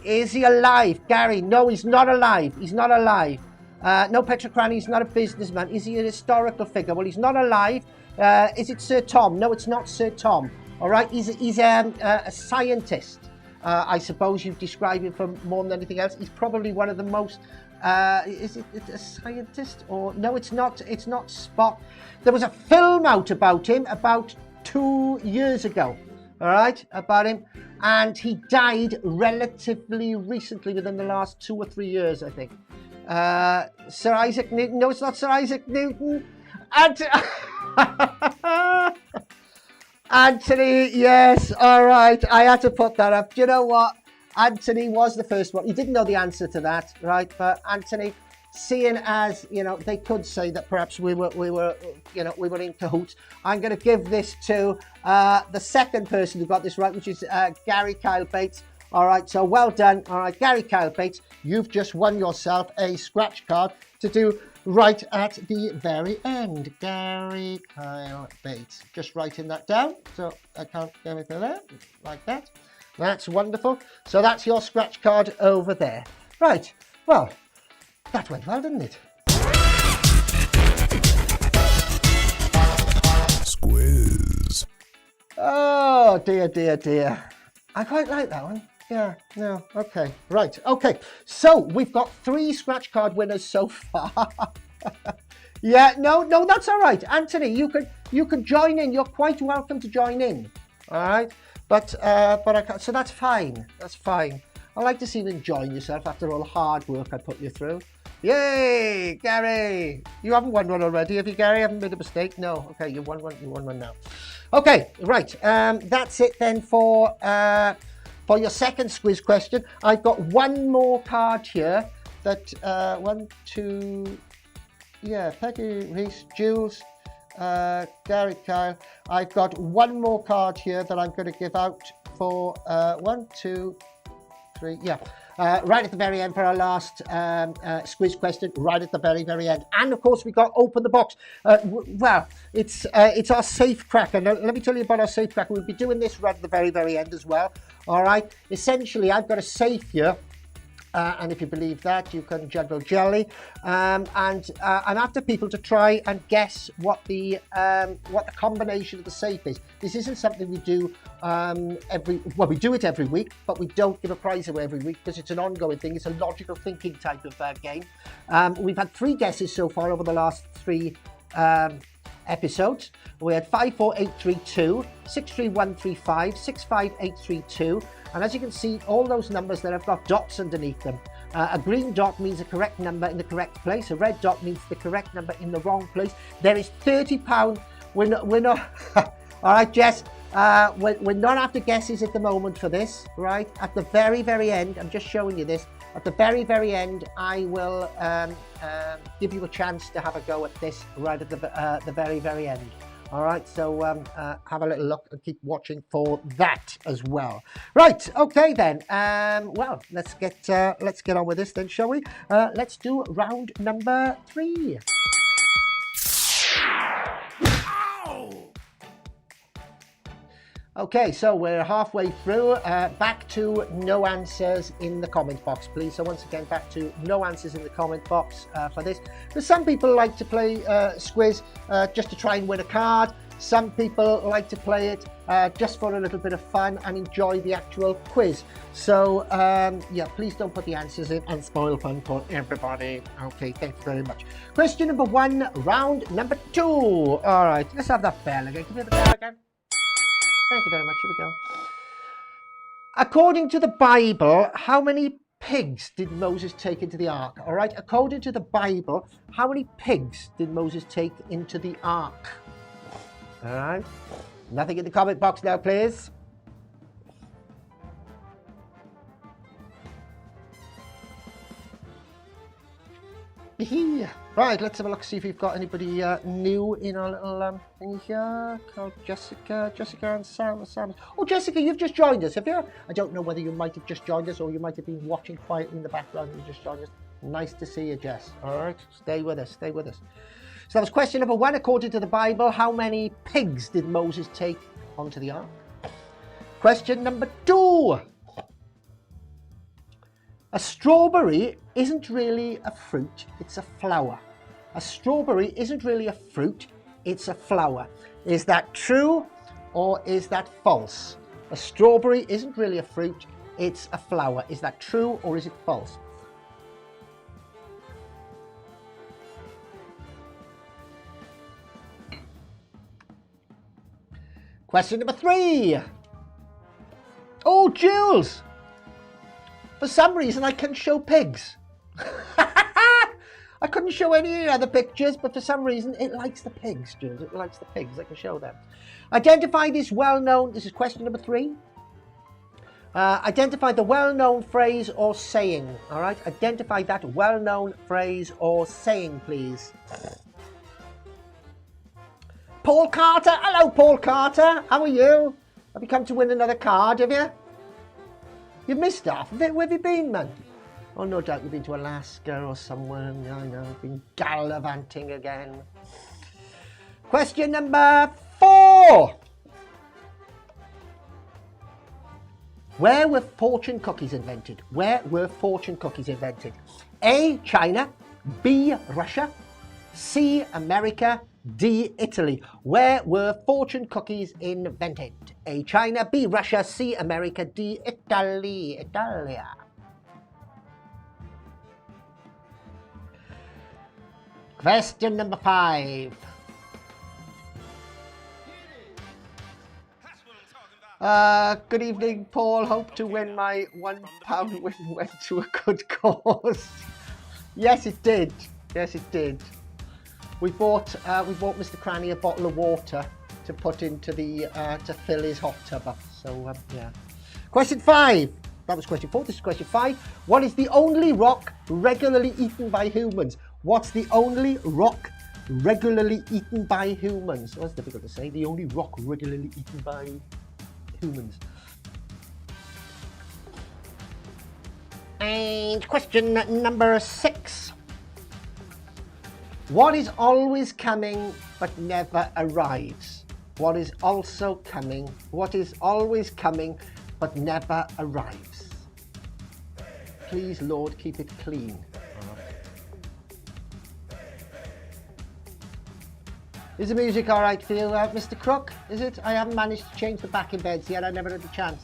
is he alive? Gary, no, he's not alive. He's not alive. No, Petra Cranny, he's not a businessman. Is he a historical figure? Well, he's not alive. Is it Sir Tom? No, it's not Sir Tom. All right, he's a scientist. I suppose you'd describe him for more than anything else. He's probably one of the most, is it a scientist? Or no, it's not. It's not Spock. There was a film out about him about 2 years ago. All right, about him. And he died relatively recently, within the last 2 or 3 years, I think. Sir Isaac Newton. No, it's not Sir Isaac Newton. Anthony, yes, all right. I had to put that up. Do you know what? Anthony was the first one. He didn't know the answer to that, right? But Anthony, seeing as, you know, they could say that perhaps we were in cahoots. I'm going to give this to the second person who got this right, which is Gary Kyle Bates. All right, so well done. All right, Gary Kyle Bates, you've just won yourself a scratch card to do right at the very end. Gary Kyle Bates. Just writing that down. So I can't go anything there, like that. That's wonderful. So that's your scratch card over there. Right, well, that went well, didn't it? Squiz. Oh, dear, dear, dear. I quite like that one. Yeah, no, okay, right, okay. So we've got 3 scratch card winners so far. Yeah, no, that's all right. Anthony, you could join in. You're quite welcome to join in. All right, but I can't, so that's fine. That's fine. I like to see you enjoying yourself after all the hard work I put you through. Yay, Gary! You haven't won one already, have you, Gary? I haven't made a mistake. No. Okay, you won one. You won one now. Okay, right. That's it then for your second Squiz question. I've got one more card here. That 1, 2. Yeah, Peggy, Reese, Jules, Gary, Kyle. I've got one more card here that I'm going to give out for 1, 2, 3. Yeah, right at the very end for our last Squiz question. Right at the very, very end. And of course, we got open the box. Well, it's our safe cracker. Now, let me tell you about our safe cracker. We'll be doing this right at the very, very end as well. All right. Essentially, I've got a safe here. And if you believe that, you can juggle jelly. And I'm after people to try and guess what the combination of the safe is. This isn't something we do we do it every week, but we don't give a prize away every week because it's an ongoing thing. It's a logical thinking type of game. We've had 3 guesses so far over the last 3 episodes. We had 54832, 63135, 65832, and as you can see, all those numbers that have got dots underneath them. A green dot means the correct number in the correct place. A red dot means the correct number in the wrong place. There is £30. We're not all right, Jess. We're not after guesses at the moment for this, right? At the very, very end, I'm just showing you this. At the very, very end, I will give you a chance to have a go at this right at the very, very end. All right, so have a little look and keep watching for that as well. Right, okay then. Well, let's get on with this then, shall we? Let's do round number 3. Okay, so we're halfway through. Back to no answers in the comment box, please. So once again, back to no answers in the comment box for this. Because some people like to play Squiz just to try and win a card. Some people like to play it just for a little bit of fun and enjoy the actual quiz. So yeah, please don't put the answers in and spoil fun for everybody. Okay, thank you very much. Question number 1, round number 2. All right, let's have that bell again. Can we have the bell again? Thank you very much. Here we go. According to the Bible, how many pigs did Moses take into the ark? All right. According to the Bible, how many pigs did Moses take into the ark? All right. Nothing in the comment box now, please. Right, let's have a look, see if we've got anybody new in our little thing here. Called Jessica and Sam. Oh, Jessica, you've just joined us, have you? I don't know whether you might have just joined us or you might have been watching quietly in the background and you just joined us. Nice to see you, Jess. All right, stay with us, stay with us. So that was question number 1. According to the Bible, how many pigs did Moses take onto the ark? Question number 2. A strawberry isn't really a fruit, it's a flower. A strawberry isn't really a fruit, it's a flower. Is that true or is that false? A strawberry isn't really a fruit, it's a flower. Is that true or is it false? Question number 3. Oh, Jules! For some reason, I couldn't show pigs. I couldn't show any other pictures, but for some reason, it likes the pigs, Jules. It likes the pigs. I can show them. Identify this well-known... This is question number 3. Identify the well-known phrase or saying. All right? Identify that well-known phrase or saying, please. Paul Carter. Hello, Paul Carter. How are you? Have you come to win another card, have you? You've missed half of it. Where have you been, man? Oh, no doubt you've been to Alaska or somewhere. I know, been gallivanting again. Question number 4. Where were fortune cookies invented? Where were fortune cookies invented? A, China. B, Russia. C, America. D, Italy. Where were fortune cookies invented? A, China. B, Russia. C, America. D, Italy. Italia. Question number 5. Good evening, Paul. Hope to win my £1 win went to a good cause. Yes, it did. Yes, it did. We bought Mr. Cranny a bottle of water to put into the to fill his hot tub up. So yeah. Question 5. That was question 4. This is question 5. What is the only rock regularly eaten by humans? What's the only rock regularly eaten by humans? Well, that's difficult to say. The only rock regularly eaten by humans. And question number 6. What is always coming but never arrives? What is also coming? What is always coming but never arrives? Please, Lord, keep it clean. Is the music all right for you, Mr. Crook? Is it? I haven't managed to change the backing beds yet. I never had the chance.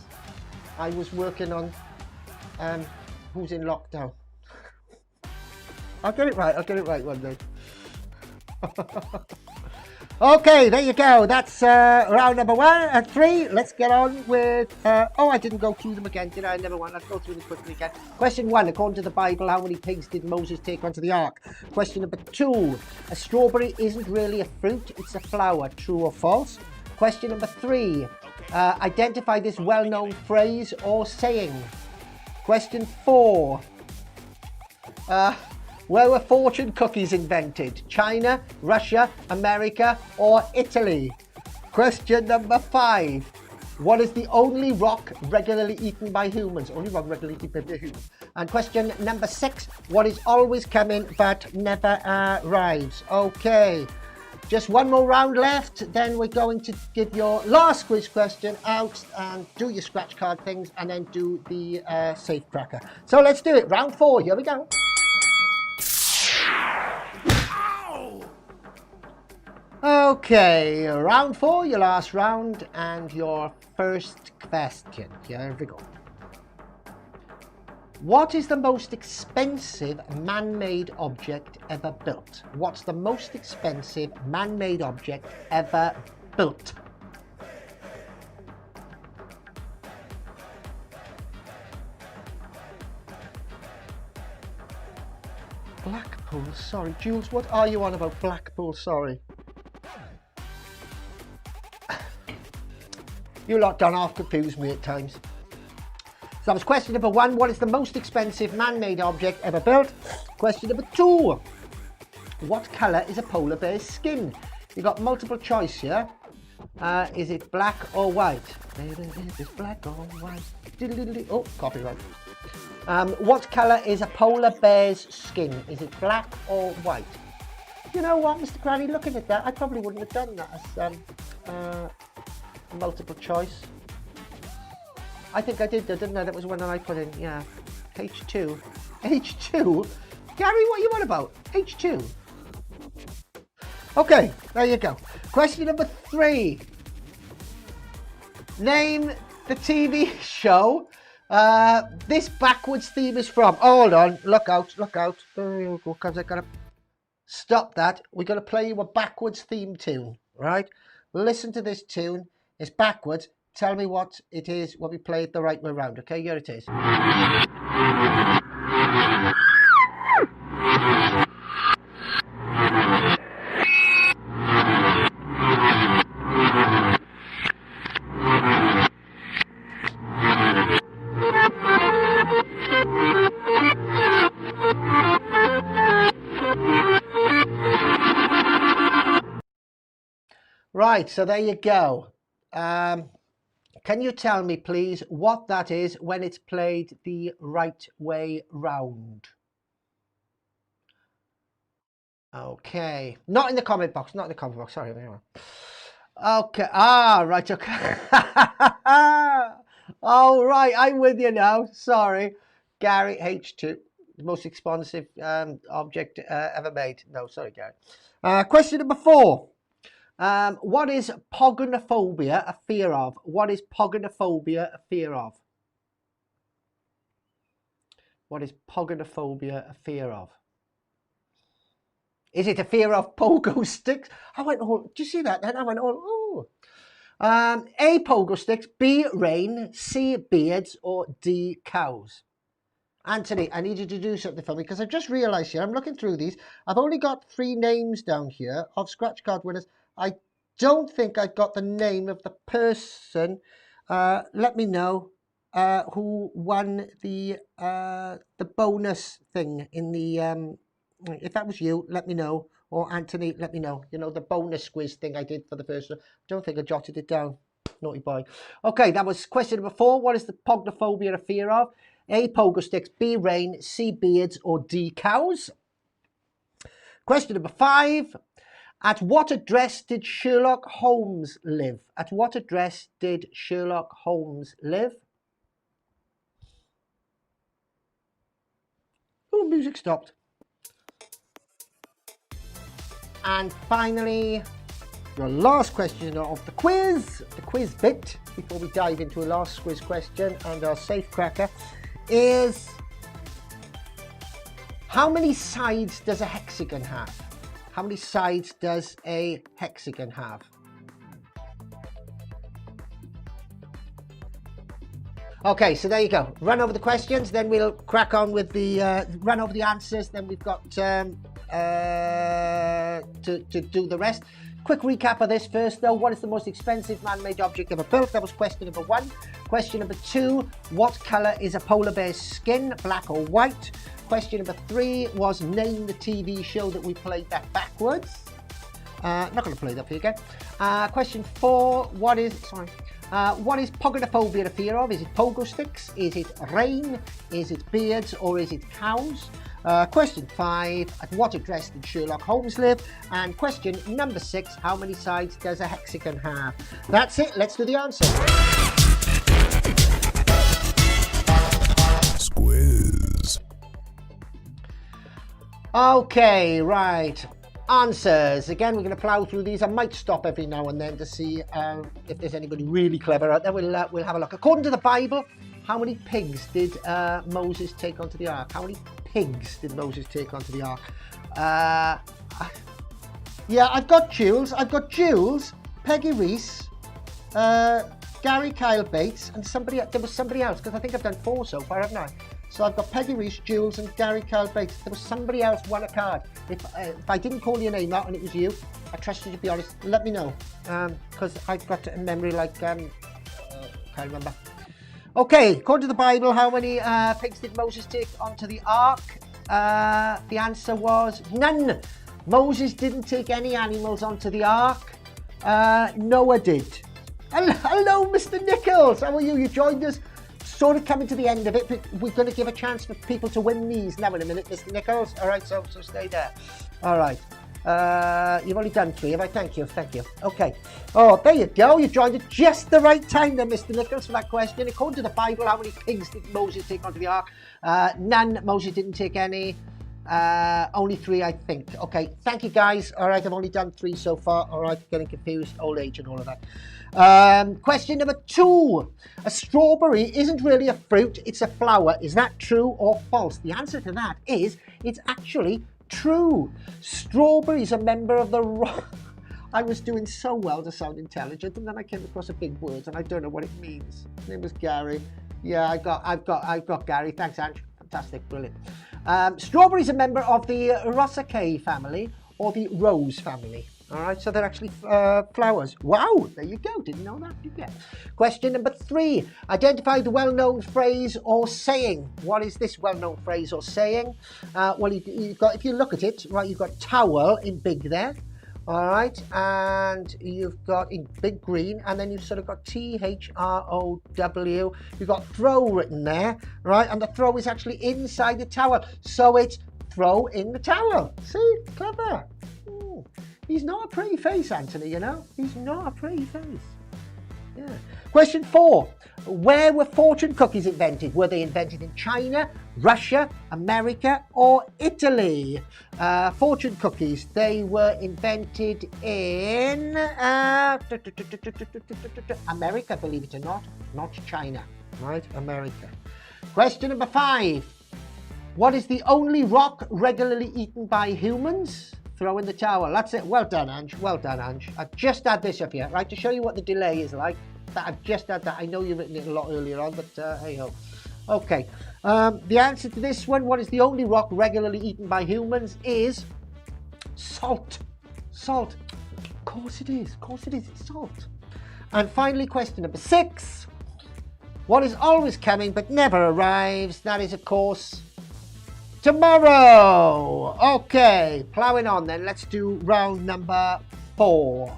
I was working on Who's in Lockdown. I'll get it right. I'll get it right one day. Okay, there you go. That's round number 3. Let's get on with... oh, I didn't go through them again, did I? Never mind. Let's go through them quickly again. Question 1. According to the Bible, how many pigs did Moses take onto the ark? Question number 2. A strawberry isn't really a fruit. It's a flower. True or false? Question number 3. Identify this well-known phrase or saying. Question 4. Where were fortune cookies invented? China, Russia, America, or Italy? Question number 5. What is the only rock regularly eaten by humans? Only rock regularly eaten by humans. And question number 6. What is always coming but never arrives? Okay. Just one more round left, then we're going to give your last quiz question out and do your scratch card things and then do the safe cracker. So let's do it. Round 4, here we go. Okay, round 4, your last round and your first question. Here we go. What is the most expensive man-made object ever built? What's the most expensive man-made object ever built? Blackpool, sorry. Jules, what are you on about Blackpool, sorry? You lot done half confuse me at times. So that was question number 1. What is the most expensive man-made object ever built? Question number 2. What colour is a polar bear's skin? You got multiple choice here. Is it black or white? Is it black or white? Oh, copyright. What colour is a polar bear's skin? Is it black or white? You know what, Mr. Granny, looking at that, I probably wouldn't have done that as multiple choice. I think I did though, didn't I? That was one that I put in, yeah. H2. H2? Gary, what are you on about? H2? Okay, there you go. Question number 3. Name the TV show this backwards theme is from. Hold on, look out, look out. Because I gotta stop that. We're gonna play you a backwards theme tune, right? Listen to this tune. It's backwards. Tell me what it is when we play it the right way around. Okay, here it is. Right, so there you go. Can you tell me, please, what that is when it's played the right way round? Okay. Not in the comment box. Not in the comment box. Sorry. Okay. Ah, right. Okay. Oh, right. I'm with you now. Sorry. Gary, H2. The most expensive object ever made. No, sorry, Gary. Question number 4. What is pogonophobia a fear of? What is pogonophobia a fear of? What is pogonophobia a fear of? Is it a fear of pogo sticks? I went all, do you see that? And I went all, oh. A, pogo sticks, B, rain, C, beards, or D, cows. Anthony, I need you to do something for me because I've just realised here, I'm looking through these. I've only got 3 names down here of scratch card winners. I don't think I've got the name of the person. Let me know who won the bonus thing in the. If that was you, let me know. Or Anthony, let me know. You know, the bonus quiz thing I did for the first one. I don't think I jotted it down. Naughty boy. Okay, that was question number 4. What is the pogonophobia a fear of? A, pogo sticks, B, rain, C, beards, or D, cows. Question number 5. At what address did Sherlock Holmes live? At what address did Sherlock Holmes live? Oh, music stopped. And finally, your last question of the quiz bit, before we dive into a last quiz question and our safe cracker, is how many sides does a hexagon have? How many sides does a hexagon have? Okay, so there you go. Run over the questions, then we'll crack on with the run over the answers. Then we've got to do the rest. Quick recap of this first, though. What is the most expensive man-made object ever built? That was question number 1. Question number 2, what colour is a polar bear's skin, black or white? Question number 3 was name the TV show that we played that backwards. Not going to play that for you again. Question 4, what is pogonophobia a fear of? Is it pogo sticks? Is it rain? Is it beards? Or is it cows? Question 5, at what address did Sherlock Holmes live? And question number 6, how many sides does a hexagon have? That's it, let's do the answer. Squiz. Okay, right. Answers. Again, we're going to plough through these. I might stop every now and then to see if there's anybody really clever out there. We'll have a look. According to the Bible, how many pigs did Moses take onto the ark? How many pigs did Moses take onto the ark? Yeah, I've got Jules, Peggy Reese, Gary Kyle Bates, and there was somebody else, because I think I've done 4 so far, haven't I? So I've got Peggy Reese, Jules, and Gary Kyle Bates. There was somebody else won a card. If I didn't call your name out and it was you, I trust you to be honest. Let me know, because I've got it in memory like can't remember. Okay, according to the Bible, how many pigs did Moses take onto the ark? The answer was none. Moses didn't take any animals onto the ark. Noah did. Hello, Mr. Nichols. How are you? You joined us. Sort of coming to the end of it, but we're going to give a chance for people to win these now in a minute, Mr. Nichols. All right, so stay there. All right. You've only done 3, have I? Thank you. Okay. Oh, there you go. You joined at just the right time then, Mr. Nichols, for that question. According to the Bible, how many pigs did Moses take onto the ark? None. Moses didn't take any. Only 3, I think. Okay, thank you, guys. All right, I've only done 3 so far. All right, getting confused, old age and all of that. Question number 2. A strawberry isn't really a fruit, it's a flower. Is that true or false? The answer to that is it's actually true. Strawberry's a member of the... I was doing so well to sound intelligent, and then I came across a big word, and I don't know what it means. His name was Gary. Yeah, I've got Gary. Thanks, Ange. Fantastic, brilliant. Strawberry's a member of the Rosaceae family or the rose family. All right, so they're actually flowers. Wow, there you go. Didn't know that, did you? Question number 3. Identify the well-known phrase or saying. What is this well-known phrase or saying? Well, you've got, if you look at it, right, you've got towel in big there. All right, and you've got in big green, and then you've sort of got THROW. You've got throw written there, right? And the throw is actually inside the towel, so it's throw in the towel. See, clever. He's not a pretty face, Anthony, you know? He's not a pretty face. Yeah. Question 4. Where were fortune cookies invented? Were they invented in China, Russia, America, or Italy? Fortune cookies, they were invented in America, believe it or not China, right? America. Question number 5. What is the only rock regularly eaten by humans? Throw in the towel. That's it. Well done, Ange. Well done, Ange. I've just had this up here, right, to show you what the delay is like. I've just had that. I know you've written it a lot earlier on, but hey ho. Okay. The answer to this one, what is the only rock regularly eaten by humans, is salt. Salt. Of course it is. Of course it is. It's salt. And finally, question number 6. What is always coming but never arrives? That is, of course, tomorrow. Okay, ploughing on then. Let's do round number 4.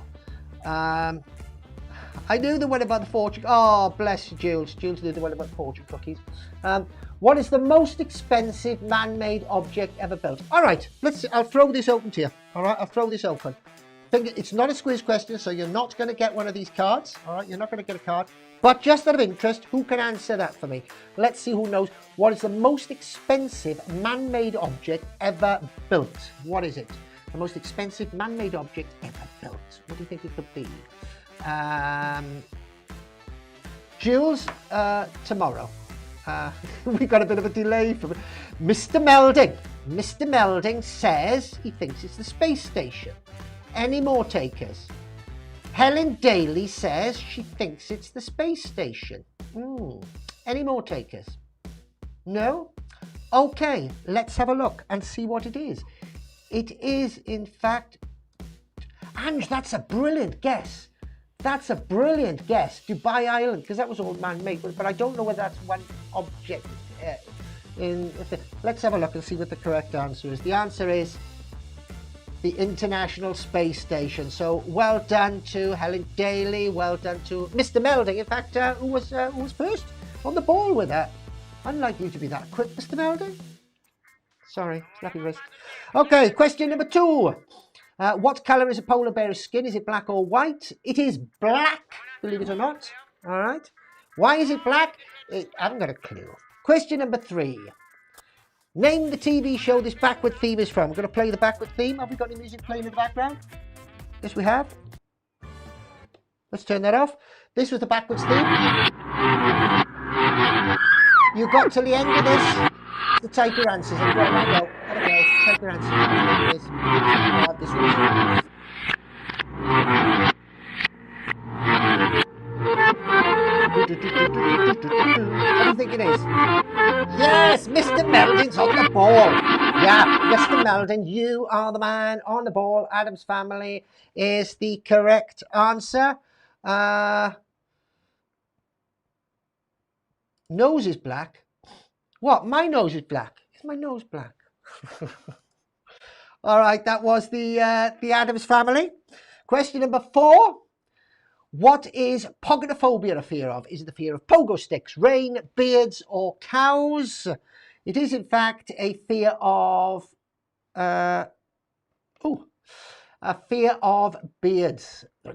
I knew the one about the fortune. Oh, bless you, Jules. Jules knew the one about fortune cookies. What is the most expensive man-made object ever built? All right, I'll throw this open to you. All right, I'll throw this open. It's not a Squiz question, so you're not going to get one of these cards. All right, you're not going to get a card. But just out of interest, who can answer that for me? Let's see who knows. What is the most expensive man-made object ever built? What is it? The most expensive man-made object ever built. What do you think it could be? Jules, tomorrow. We got a bit of a delay from Mr. Melding. Mr. Melding says he thinks it's the space station. Any more takers? Helen Daly says she thinks it's the space station. Any more takers? No? Okay, let's have a look and see what it is. It is, in fact... Ange, that's a brilliant guess. That's a brilliant guess. Dubai Island, because that was all man-made, but I don't know whether that's one object. Let's have a look and see what the correct answer is. The answer is the International Space Station. So well done to Helen Daly, well done to Mr. Melding, in fact, who was first on the ball with that. Unlike you to be that quick, Mr. Melding. Sorry, slappy wrist. Okay, question number 2. What colour is a polar bear's skin? Is it black or white? It is black, believe it or not. All right. Why is it black? I haven't got a clue. Question number 3. Name the TV show this backward theme is from. I'm going to play the backward theme. Have we got any music playing in the background? Yes, we have. Let's turn that off. This was the backwards theme. You got to the end of this to type your answers. Have a go. Type your answers. This one. What do you think it is? Yes, Mr. Melding's on the ball. Yeah, Mr. Melding, you are the man on the ball. Adam's Family is the correct answer. Nose is black. What? My nose is black. Is my nose black? All right, that was the Adams Family. Question number 4. What is pogonophobia a fear of? Is it the fear of pogo sticks, rain, beards, or cows? It is, in fact, a fear of a fear of beards. Why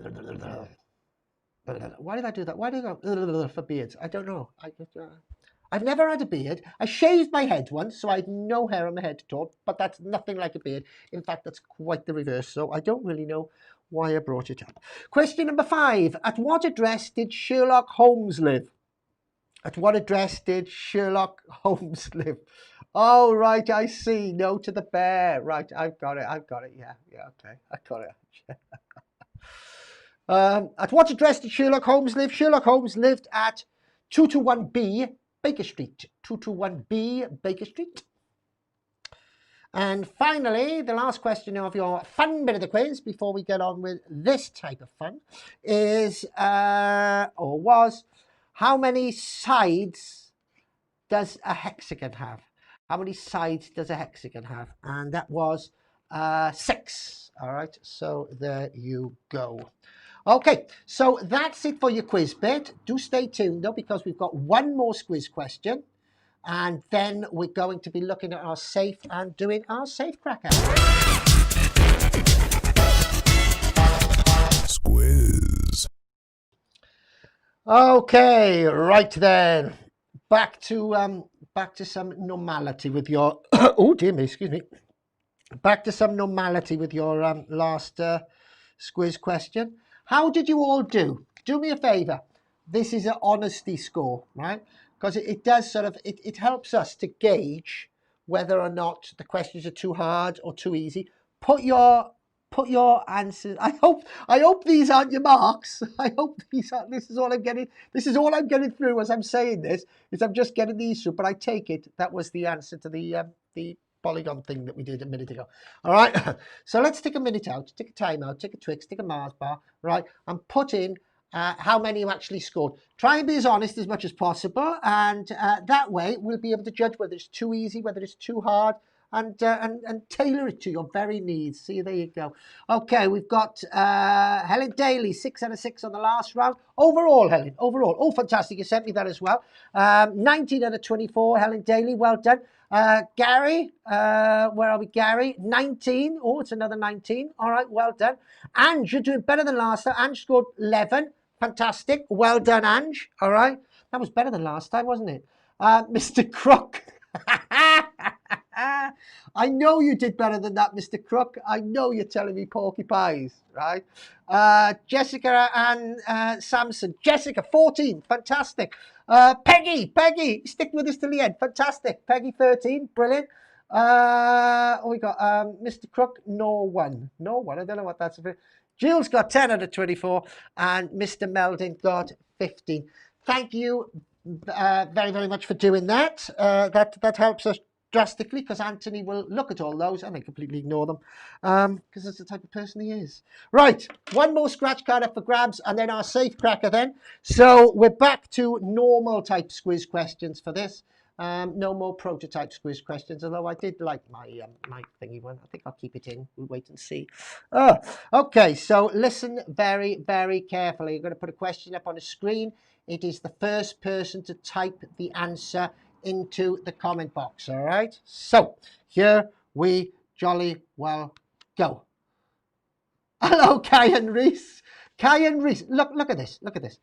did I do that? Why did I go for beards? I don't know. I've never had a beard. I shaved my head once, so I had no hair on my head at all, but that's nothing like a beard. In fact, that's quite the reverse, so I don't really know why I brought it up. Question number 5. At what address did Sherlock Holmes live? At what address did Sherlock Holmes live? Oh, right, I see. No to the bear. Right, I've got it. Yeah, okay. I got it. At what address did Sherlock Holmes live? Sherlock Holmes lived at 221B Baker Street. 221B Baker Street. And finally, the last question of your fun bit of the quiz before we get on with this type of fun is, how many sides does a hexagon have? How many sides does a hexagon have? And that was 6. All right, so there you go. Okay, so that's it for your quiz bit. Do stay tuned though, because we've got one more Squiz question. And then we're going to be looking at our safe and doing our safe cracker. Squiz. Okay, right then. Back to some normality with your oh dear me, excuse me. Back to some normality with your last Squiz question. How did you all do? Do me a favour. This is an honesty score, right? Because it does sort of, it helps us to gauge whether or not the questions are too hard or too easy. Put your answers. I hope these aren't your marks. I hope these aren't. This is all I'm getting through as I'm saying this. Is I'm just getting these through. But I take it that was the answer to the polygon thing that we did a minute ago. All right. So let's take a minute out. Take a time out. Take a Twix. Take a Mars bar. Right. And put in how many you actually scored. Try and be as honest as much as possible, and that way we'll be able to judge whether it's too easy, whether it's too hard, and tailor it to your very needs. See, there you go. Okay, we've got Helen Daly, 6 out of 6 on the last round. Overall, Helen, overall. Oh, fantastic, you sent me that as well. 19 out of 24, Helen Daly, well done. Gary, where are we, Gary? 19, oh, it's another 19. All right, well done. Ange, you're doing better than last time. Ange scored 11. Fantastic. Well done, Ange. All right. That was better than last time, wasn't it? Mr. Crook. I know you did better than that, Mr. Crook. I know you're telling me porky pies, right? Jessica and Samson. Jessica, 14. Fantastic. Peggy, stick with us till the end. Fantastic. Peggy, 13. Brilliant. We got Mr. Crook, no one. No one, I don't know what that's about. Jules got 10 out of 24, and Mr. Meldon got 15. Thank you very, very much for doing that. That helps us drastically, because Anthony will look at all those and then completely ignore them, because that's the type of person he is. Right, one more scratch card up for grabs, and then our safe cracker then. So we're back to normal type Squiz questions for this. No more prototype Squiz questions, although I did like my my thingy one. I think I'll keep it in. We'll wait and see. Okay, so listen very, very carefully. I'm going to put a question up on the screen. It is the first person to type the answer into the comment box, all right? So here we jolly well go. Hello, Kyan Reese. Kyan Reese, look at this, look at this.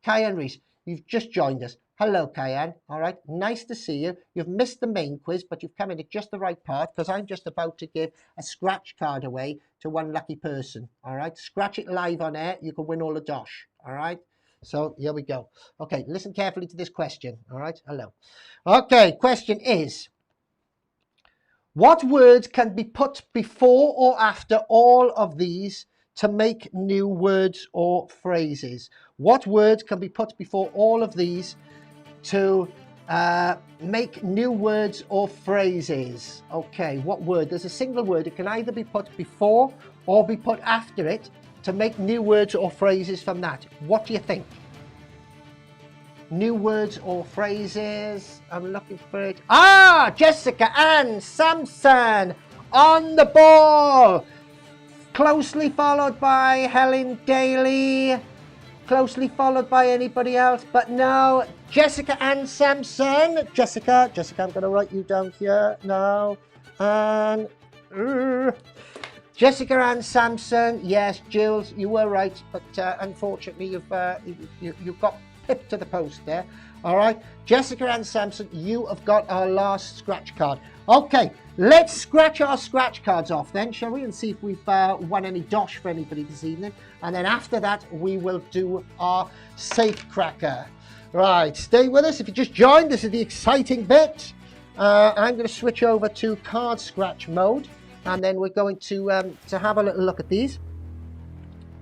Kyan Reese, you've just joined us. Hello, Kyan, all right? Nice to see you. You've missed the main quiz, but you've come in at just the right part, because I'm just about to give a scratch card away to one lucky person, all right? Scratch it live on air, you can win all the dosh, all right? So here we go. Okay, listen carefully to this question. All right, hello. Okay, question is, what words can be put before or after all of these to make new words or phrases? What words can be put before all of these to make new words or phrases? Okay, what word? There's a single word. It can either be put before or be put after it to make new words or phrases from that. What do you think? New words or phrases. I'm looking for it. Ah, Jessica Ann Sampson on the ball. Closely followed by Helen Daly. Closely followed by anybody else, but no, Jessica Ann Sampson. Jessica, I'm going to write you down here now. And Jessica Ann Sampson, yes, Jules, you were right, but unfortunately you've got pipped to the post there. All right, Jessica Ann Sampson, you have got our last scratch card. Okay, let's scratch our scratch cards off then, shall we, and see if we've won any dosh for anybody this evening. And then after that, we will do our safe cracker. Right, stay with us. If you just joined, this is the exciting bit. I'm going to switch over to card scratch mode. And then we're going to have a little look at these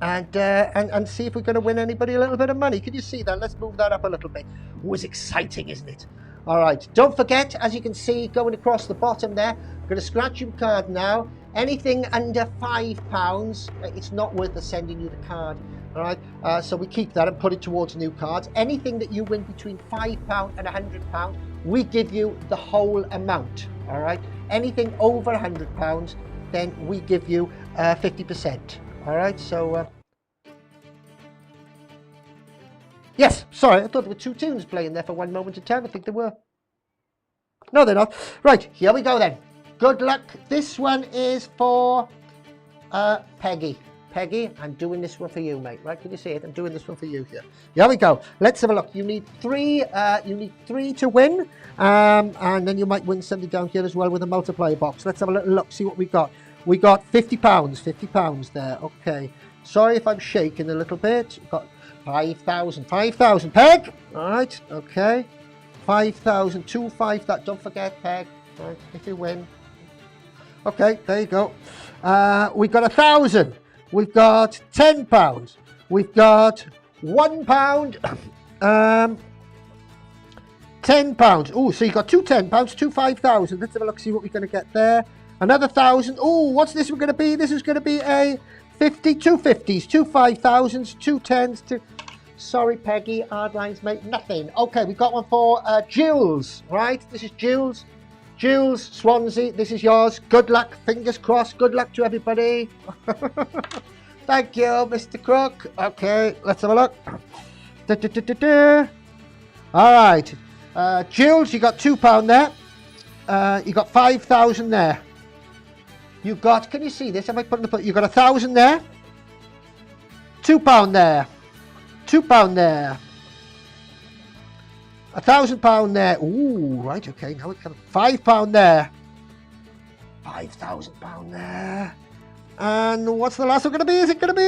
and see if we're going to win anybody a little bit of money. Can you see that? Let's move that up a little bit. It was exciting, isn't it? All right. Don't forget, as you can see, going across the bottom there, I'm going to scratch your card now. Anything under £5, it's not worth us sending you the card. All right. So we keep that and put it towards new cards. Anything that you win between £5 and £100, we give you the whole amount. All right. Anything over £100, then we give you 50%. All right. So yes. Sorry, I thought there were two tunes playing there for one moment in time. I think there were. No, they're not. Right. Here we go then. Good luck. This one is for Peggy. Peggy, I'm doing this one for you, mate. Right? Can you see it? I'm doing this one for you here. Here we go. Let's have a look. You need three. You need 3 to win, and then you might win something down here as well with a multiplier box. Let's have a little look. See what we got. We got £50. £50 there. Okay. Sorry if I'm shaking a little bit. We've got 5,000. 5,000. Peg. All right. Okay. 5,000. 5,000. Don't forget, Peg. All right. If you win. Okay. There you go. We got 1,000. We've got £10. We've got £1. £10. Oh, so you got two £10, two 5,000. Let's have a look, see what we're going to get there. Another 1,000. Oh, what's this going to be? This is going to be a 50, two 50s, two 5,000s, two 10s. Two... Sorry, Peggy, hard lines make nothing. Okay, we got one for Jules, right? This is Jules. Jules, Swansea, this is yours. Good luck, fingers crossed. Good luck to everybody. Thank you, Mr. Crook. Okay, let's have a look. All right. Jules, you got £2 there. You got 5,000 there. You got, can you see this? Have I put in the, you got 1,000 there. £2 there. £2 there. £1,000 there. Ooh, right, okay. Now we can £5 there. £5,000 there. And what's the last one going to be? Is it going to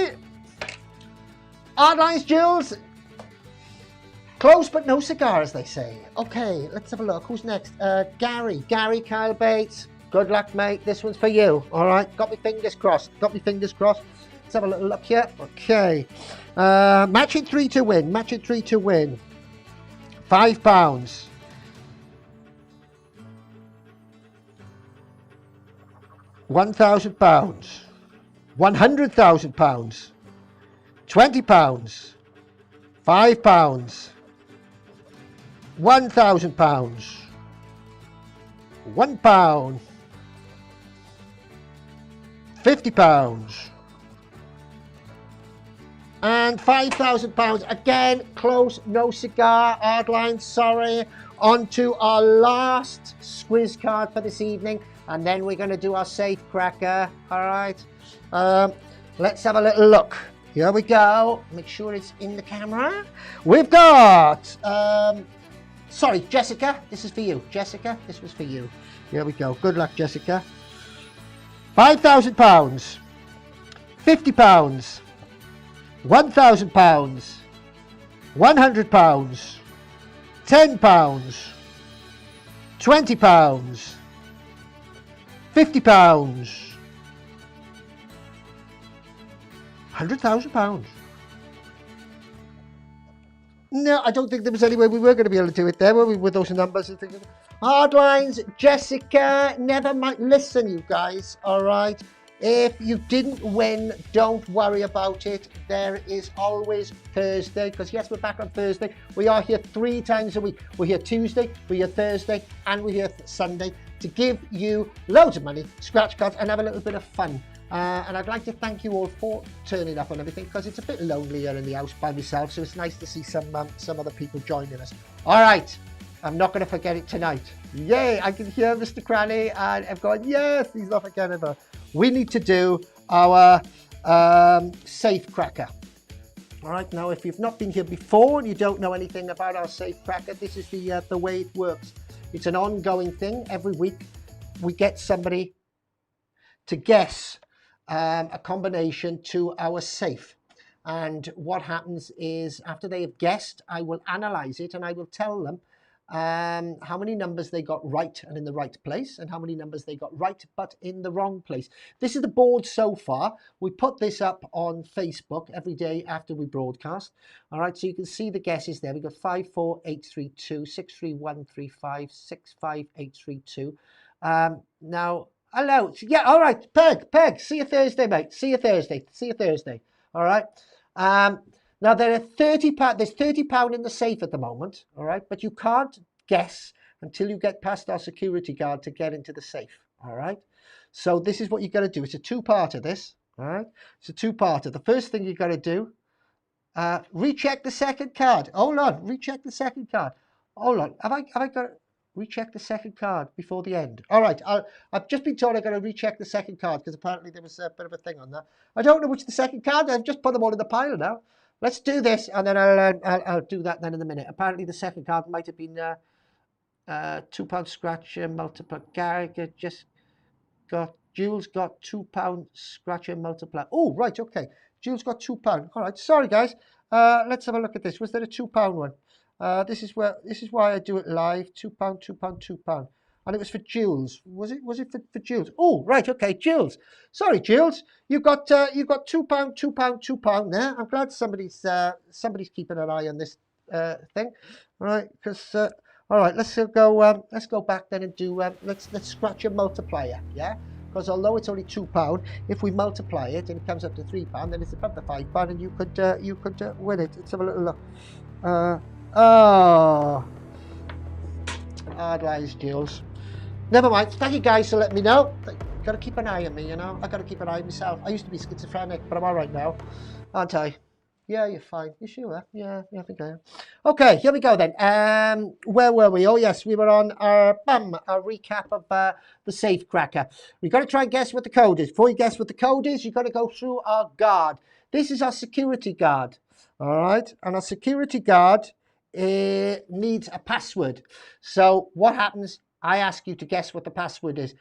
be hard lines, Jules? Close but no cigar, as they say. Okay, let's have a look. Who's next? Gary, Kyle Bates. Good luck, mate. This one's for you. All right, got my fingers crossed. Let's have a little look here. Okay. Matching 3 to win. £5. £1,000. £100,000. £20. £5. £1,000. £1. £50. And £5,000. Again, close, no cigar, hard line, sorry. On to our last Squiz card for this evening. And then we're going to do our safe cracker. All right. Let's have a little look. Here we go. Make sure it's in the camera. We've got, sorry, Jessica. This is for you. Jessica, this was for you. Here we go. Good luck, Jessica. £5,000. £50. £1,000. £100. £10. £20. £50. £100,000. No, I don't think there was any way we were going to be able to do it there, were we, with those numbers and things? Hard lines, Jessica, never mind. Listen, you guys, all right? If you didn't win, don't worry about it. There is always Thursday, because yes, we're back on Thursday. We are here 3 times a week. We're here Tuesday, we're here Thursday, and we're here Sunday to give you loads of money, scratch cards, and have a little bit of fun. And I'd like to thank you all for turning up on everything, because it's a bit lonely here in the house by myself, so it's nice to see some other people joining us. All right, I'm not going to forget it tonight. Yay, I can hear Mr. Cranny, and I'm going, yes, he's not forgetting about it. We need to do our safe cracker. All right, now if you've not been here before and you don't know anything about our safe cracker, this is the way it works. It's an ongoing thing. Every week we get somebody to guess a combination to our safe. And what happens is, after they have guessed, I will analyze it and I will tell them how many numbers they got right and in the right place, and how many numbers they got right but in the wrong place. This is the board so far. We put this up on Facebook every day after we broadcast. All right, so you can see the guesses there. We got 54832, 63135, 65832. Now, hello. Yeah, all right. Peg. See you Thursday, mate. See you Thursday. All right. Now, there are there's £30 in the safe at the moment, all right? But you can't guess until you get past our security guard to get into the safe, all right? So this is what you got to do. It's a two-parter, this, all right? It's a two-parter. The first thing you got to do, recheck the second card. Hold on, recheck the second card. Hold on, have I got to recheck the second card before the end? All right, I've just been told I got to recheck the second card, because apparently there was a bit of a thing on that. I don't know which the second card. I've just put them all in the pile now. Let's do this, and then I'll do that then in a minute. Apparently, the second card might have been £2 scratcher multiplier. Gary just got, Jules got £2 scratcher multiplier. Oh, right, okay. Jules got £2. All right, sorry guys. Let's have a look at this. Was there a £2 one? This is why I do it live. £2, £2. And it was for Jules. Was it for Jules? Oh, right, okay, Jules. Sorry, Jules. You got £2 there. I'm glad somebody's keeping an eye on this thing. All right, because all right, let's go back then and do let's scratch a multiplier, yeah? Because although it's only £2, if we multiply it and it comes up to £3, then it's above the £5, and you could win it. Let's have a little look. Oh, hard lies, Jules. Never mind. Thank you guys for letting me know. Got to keep an eye on me, you know. I got to keep an eye on myself. I used to be schizophrenic, but I'm all right now, aren't I? Yeah, you're fine. You sure? Yeah, I think I am. Okay, here we go then. Where were we? Oh yes, we were on our recap of the safe cracker. We've got to try and guess what the code is. Before you guess what the code is, you've got to go through our guard. This is our security guard. All right, and our security guard needs a password. So what happens? I ask you to guess what the password is.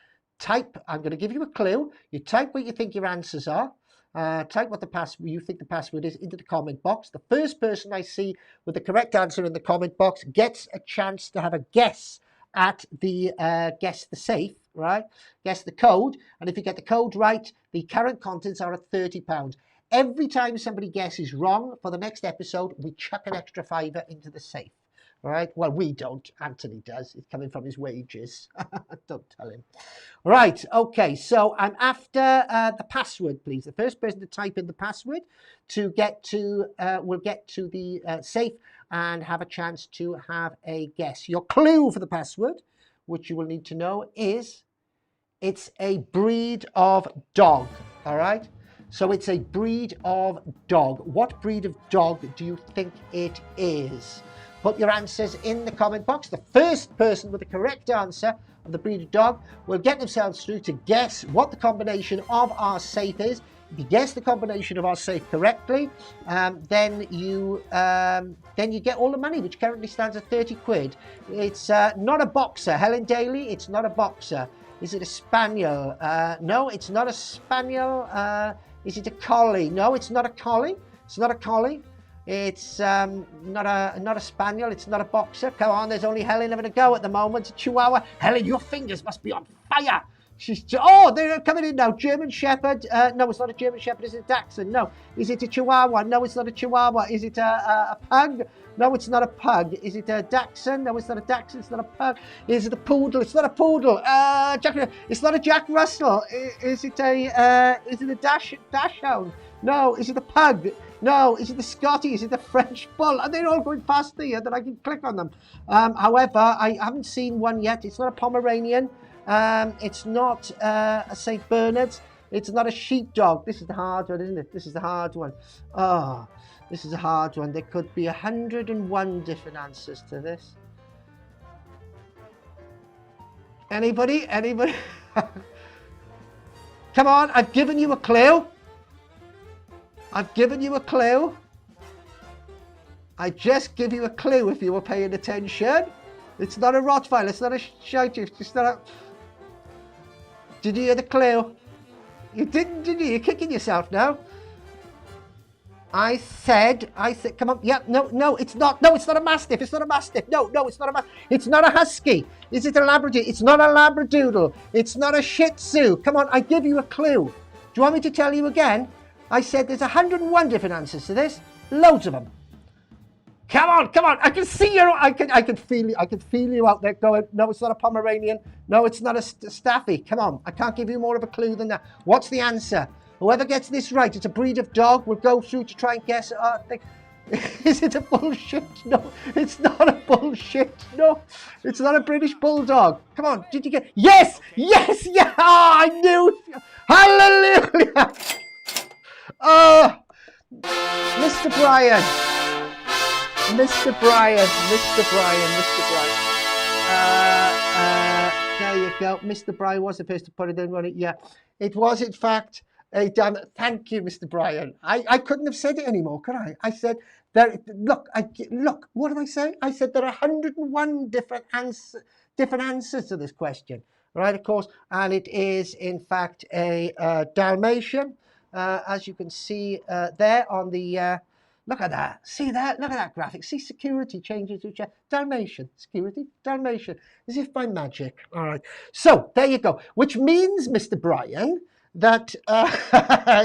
I'm going to give you a clue. You type what you think your answers are, Type what you think the password is into the comment box. The first person I see with the correct answer in the comment box gets a chance to have a guess at the guess the safe, right? Guess the code. And if you get the code right, the current contents are at £30. Every time somebody guesses wrong for the next episode, we chuck an extra £5 into the safe. All right. Well, we don't. Anthony does. It's coming from his wages. Don't tell him. Right. Okay. So I'm after the password, please. The first person to type in the password to get to will get to the safe and have a chance to have a guess. Your clue for the password, which you will need to know, is it's a breed of dog. All right. So it's a breed of dog. What breed of dog do you think it is? Put your answers in the comment box. The first person with the correct answer of the breed of dog will get themselves through to guess what the combination of our safe is. If you guess the combination of our safe correctly, then you get all the money, which currently stands at £30. It's not a boxer. Helen Daly, it's not a boxer. Is it a spaniel? No, it's not a spaniel. Is it a collie? No, it's not a collie. It's not a collie. It's not a spaniel. It's not a boxer. Come on, there's only Helen having a go at the moment. A Chihuahua. Helen, your fingers must be on fire. They're coming in now. German Shepherd. No, it's not a German Shepherd. Is it a Dachshund? No. Is it a Chihuahua? No, it's not a Chihuahua. Is it a pug? No, it's not a pug. Is it a Dachshund? No, it's not a Dachshund. It's not a pug. Is it a poodle? It's not a poodle. It's not a Jack Russell. Is it a Dachshund? No. Is it a pug? No. Is it the Scotty? Is it the French bull? And they're all going faster here that I can click on them. However, I haven't seen one yet. It's not a Pomeranian. It's not a St. Bernard's. It's not a sheepdog. This is the hard one, isn't it? This is the hard one. Oh, this is a hard one. There could be 101 different answers to this. Anybody? Come on, I've given you a clue. I just give you a clue if you were paying attention. It's not a Rottweiler. It's not a Shite. It's not a... Did you hear the clue? You didn't, did you? You're kicking yourself now. I said, come on. Yeah, no, it's not. No, it's not a Mastiff. It's not a Mastiff. No, it's not a Mastiff. It's not a Husky. Is it a Labrador? It's not a Labradoodle. It's not a Shih Tzu. Come on, I give you a clue. Do you want me to tell you again? I said there's 101 different answers to this. Loads of them. Come on. I can see you. I can feel you out there going, no, it's not a Pomeranian. No, it's not a Staffy. Come on. I can't give you more of a clue than that. What's the answer? Whoever gets this right, it's a breed of dog. We'll go through to try and guess. Is it a bullshit? No, it's not a bullshit. No, it's not a British Bulldog. Come on. Did you get? Yes. Yeah. Oh, I knew. Hallelujah. Oh, Mr. Bryan. There you go. Mr. Bryan was the first to put it in, wasn't it? Yeah. It was, in fact, a damn... Thank you, Mr. Bryan. I couldn't have said it anymore, could I? I said, look, what did I say? I said there are 101 different answers to this question, right, of course. And it is, in fact, a Dalmatian, as you can see there on the... Look at that. See that? Look at that graphic. See security changes to Dalmatian. Security, Dalmatian. As if by magic. All right. So there you go. Which means, Mr. Bryan, that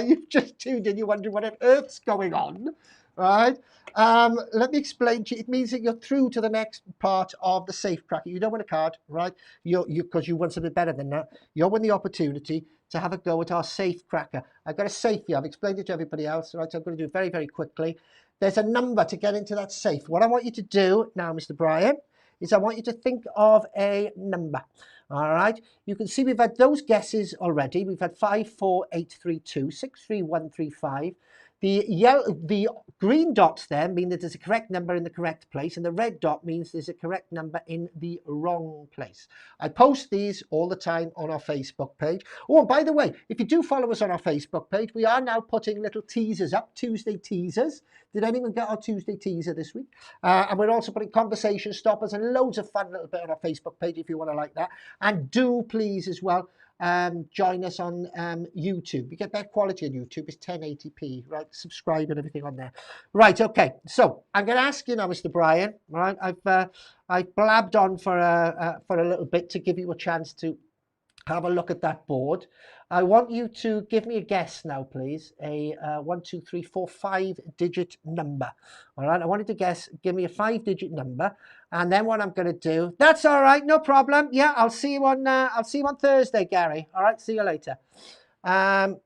you've just tuned in. You're wondering what on earth's going on. Right? Let me explain to you. It means that you're through to the next part of the safe cracker. You don't win a card, right? Because you want something better than that. You'll win the opportunity to have a go at our safe cracker. I've got a safe here. I've explained it to everybody else, right? So I'm going to do it very, very quickly. There's a number to get into that safe. What I want you to do now, Mr. Bryan, is I want you to think of a number. All right. You can see we've had those guesses already. We've had 54832, 63135. The green dots there mean that there's a correct number in the correct place, and the red dot means there's a correct number in the wrong place. I post these all the time on our Facebook page. Oh, and by the way, if you do follow us on our Facebook page, we are now putting little teasers up, Tuesday teasers. Did anyone get our Tuesday teaser this week? And we're also putting conversation stoppers and loads of fun little bit on our Facebook page if you want to like that. And do please as well, join us on YouTube. You get better quality on YouTube. It's 1080p, right? Subscribe and everything on there. Right, okay. So I'm going to ask you now, Mr. Brian. Right, I've blabbed on for a little bit to give you a chance to have a look at that board. I want you to give me a guess now, please. A 1, 2, 3, 4, 5-digit number. All right. I wanted to guess. Give me a 5-digit number, and then what I'm going to do. That's all right. No problem. Yeah, I'll see you on. I'll see you on Thursday, Gary. All right. See you later. So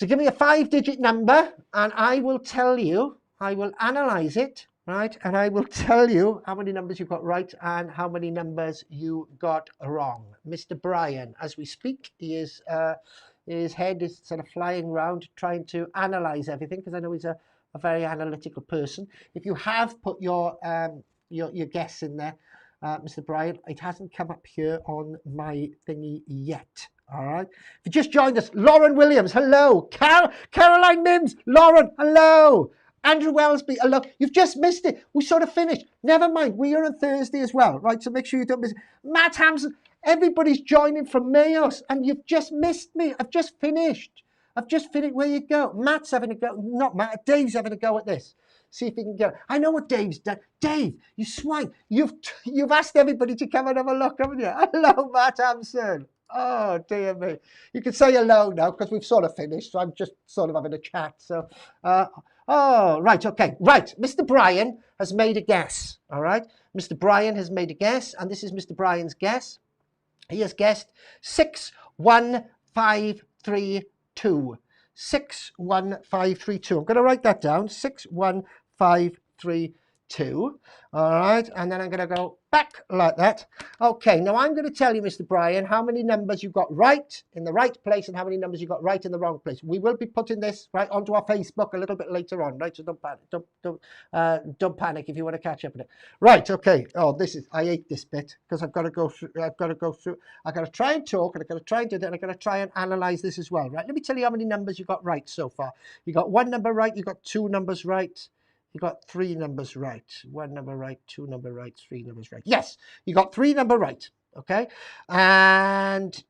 give me a 5-digit number, and I will tell you. I will analyze it. Right, and I will tell you how many numbers you got right and how many numbers you got wrong. Mr. Brian, as we speak, his head is sort of flying around trying to analyze everything, because I know he's a very analytical person. If you have put your guess in there, Mr. Brian, it hasn't come up here on my thingy yet. All right. If you just joined us, Lauren Williams, hello. Caroline Mims, Lauren, hello. Andrew Wellesby, hello. You've just missed it. We sort of finished. Never mind. We are on Thursday as well, right? So make sure you don't miss it. Matt Hampson, everybody's joining from Mayos, and you've just missed me. I've just finished. Where you go? Matt's having a go. Not Matt. Dave's having a go at this. See if he can get it. I know what Dave's done. Dave, you swine. You've asked everybody to come and have a look, haven't you? Hello, Matt Hampson. Oh, dear me. You can say hello now because we've sort of finished. So I'm just sort of having a chat. So, oh, right, okay. Right, Mr. Brian has made a guess, all right? Mr. Brian has made a guess, and this is Mr. Brian's guess. He has guessed 61532. 61532. I'm going to write that down, 61532. All right, and then I'm going to go back like that. Okay, now I'm going to tell you, Mr. Brian, how many numbers you got right in the right place and how many numbers you got right in the wrong place. We will be putting this right onto our Facebook a little bit later on, right? So don't panic. Don't panic if you want to catch up with it. Right, okay. Oh, I hate this bit because I've got to go through. I've got to try and talk, and I've got to try and do that. And I've got to try and analyze this as well, right? Let me tell you how many numbers you got right so far. You got 1 number right. You got 2 numbers right. You got 3 numbers right. 1 number right, 2 number right, 3 numbers right. Yes, you got 3 number right. Okay, and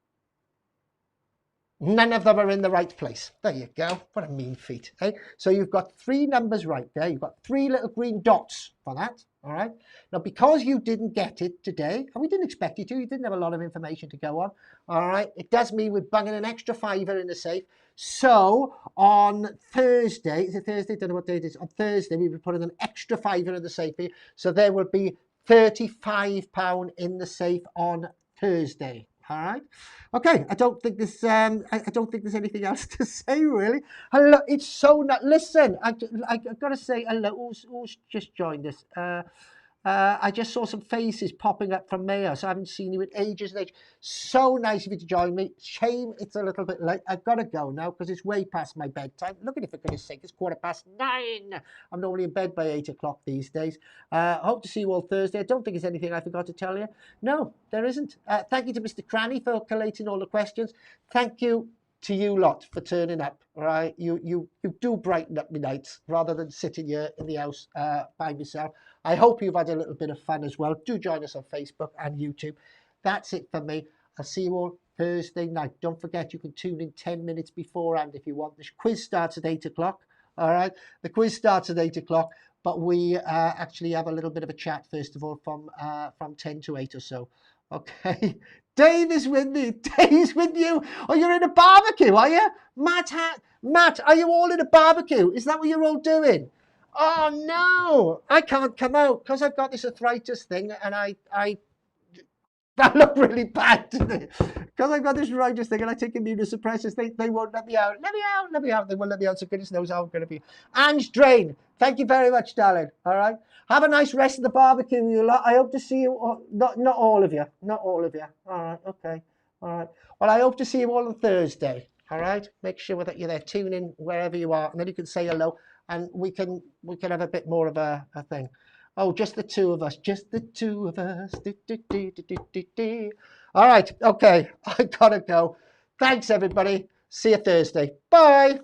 none of them are in the right place. There you go. What a mean feat. Okay, so you've got 3 numbers right there. You've got 3 little green dots for that. All right. Now, because you didn't get it today, and we didn't expect you to, you didn't have a lot of information to go on. All right. It does mean we're bunging an extra £5 in the safe. So on Thursday, is it Thursday? Don't know what day it is. On Thursday, we'll be putting an extra £5 in the safe here. So there will be £35 in the safe on Thursday. All right. Okay. I don't think there's anything else to say really. Hello. It's so not. Listen. I got to say hello. Who's just joined us? I just saw some faces popping up from Mayo, so I haven't seen you in ages and ages. So nice of you to join me. Shame it's a little bit late. I've got to go now because it's way past my bedtime. Look at it, for goodness sake, it's 9:15. I'm normally in bed by 8 o'clock these days. Hope to see you all Thursday. I don't think there's anything I forgot to tell you. No, there isn't. Thank you to Mr. Cranny for collating all the questions. Thank you to you lot for turning up. All right, you do brighten up my nights rather than sitting here in the house by myself. I hope you've had a little bit of fun as well. Do join us on Facebook and YouTube. That's it for me. I'll see you all Thursday night. Don't forget you can tune in 10 minutes beforehand if you want. The quiz starts at 8 o'clock. All right, the quiz starts at 8 o'clock, but we actually have a little bit of a chat first of all from 10 to 8 or so. Okay. Dave is with me. Dave's with you. Oh, you're in a barbecue, are you? Matt, are you all in a barbecue? Is that what you're all doing? Oh, no. I can't come out because I've got this arthritis thing and I that looked really bad, didn't it? Because I've got this arthritis thing and I take immunosuppressants. They won't let me out. Let me out. They won't let me out. So goodness knows how I'm going to be. Ange Drain, thank you very much, darling. All right. Have a nice rest of the barbecue, you lot. I hope to see you. Not all of you. Not all of you. All right. Okay. All right. Well, I hope to see you all on Thursday. All right. Make sure that you're there. Tune in wherever you are, and then you can say hello, and we can have a bit more of a thing. Oh, just the two of us. Just the two of us. All right. Okay. I gotta go. Thanks, everybody. See you Thursday. Bye.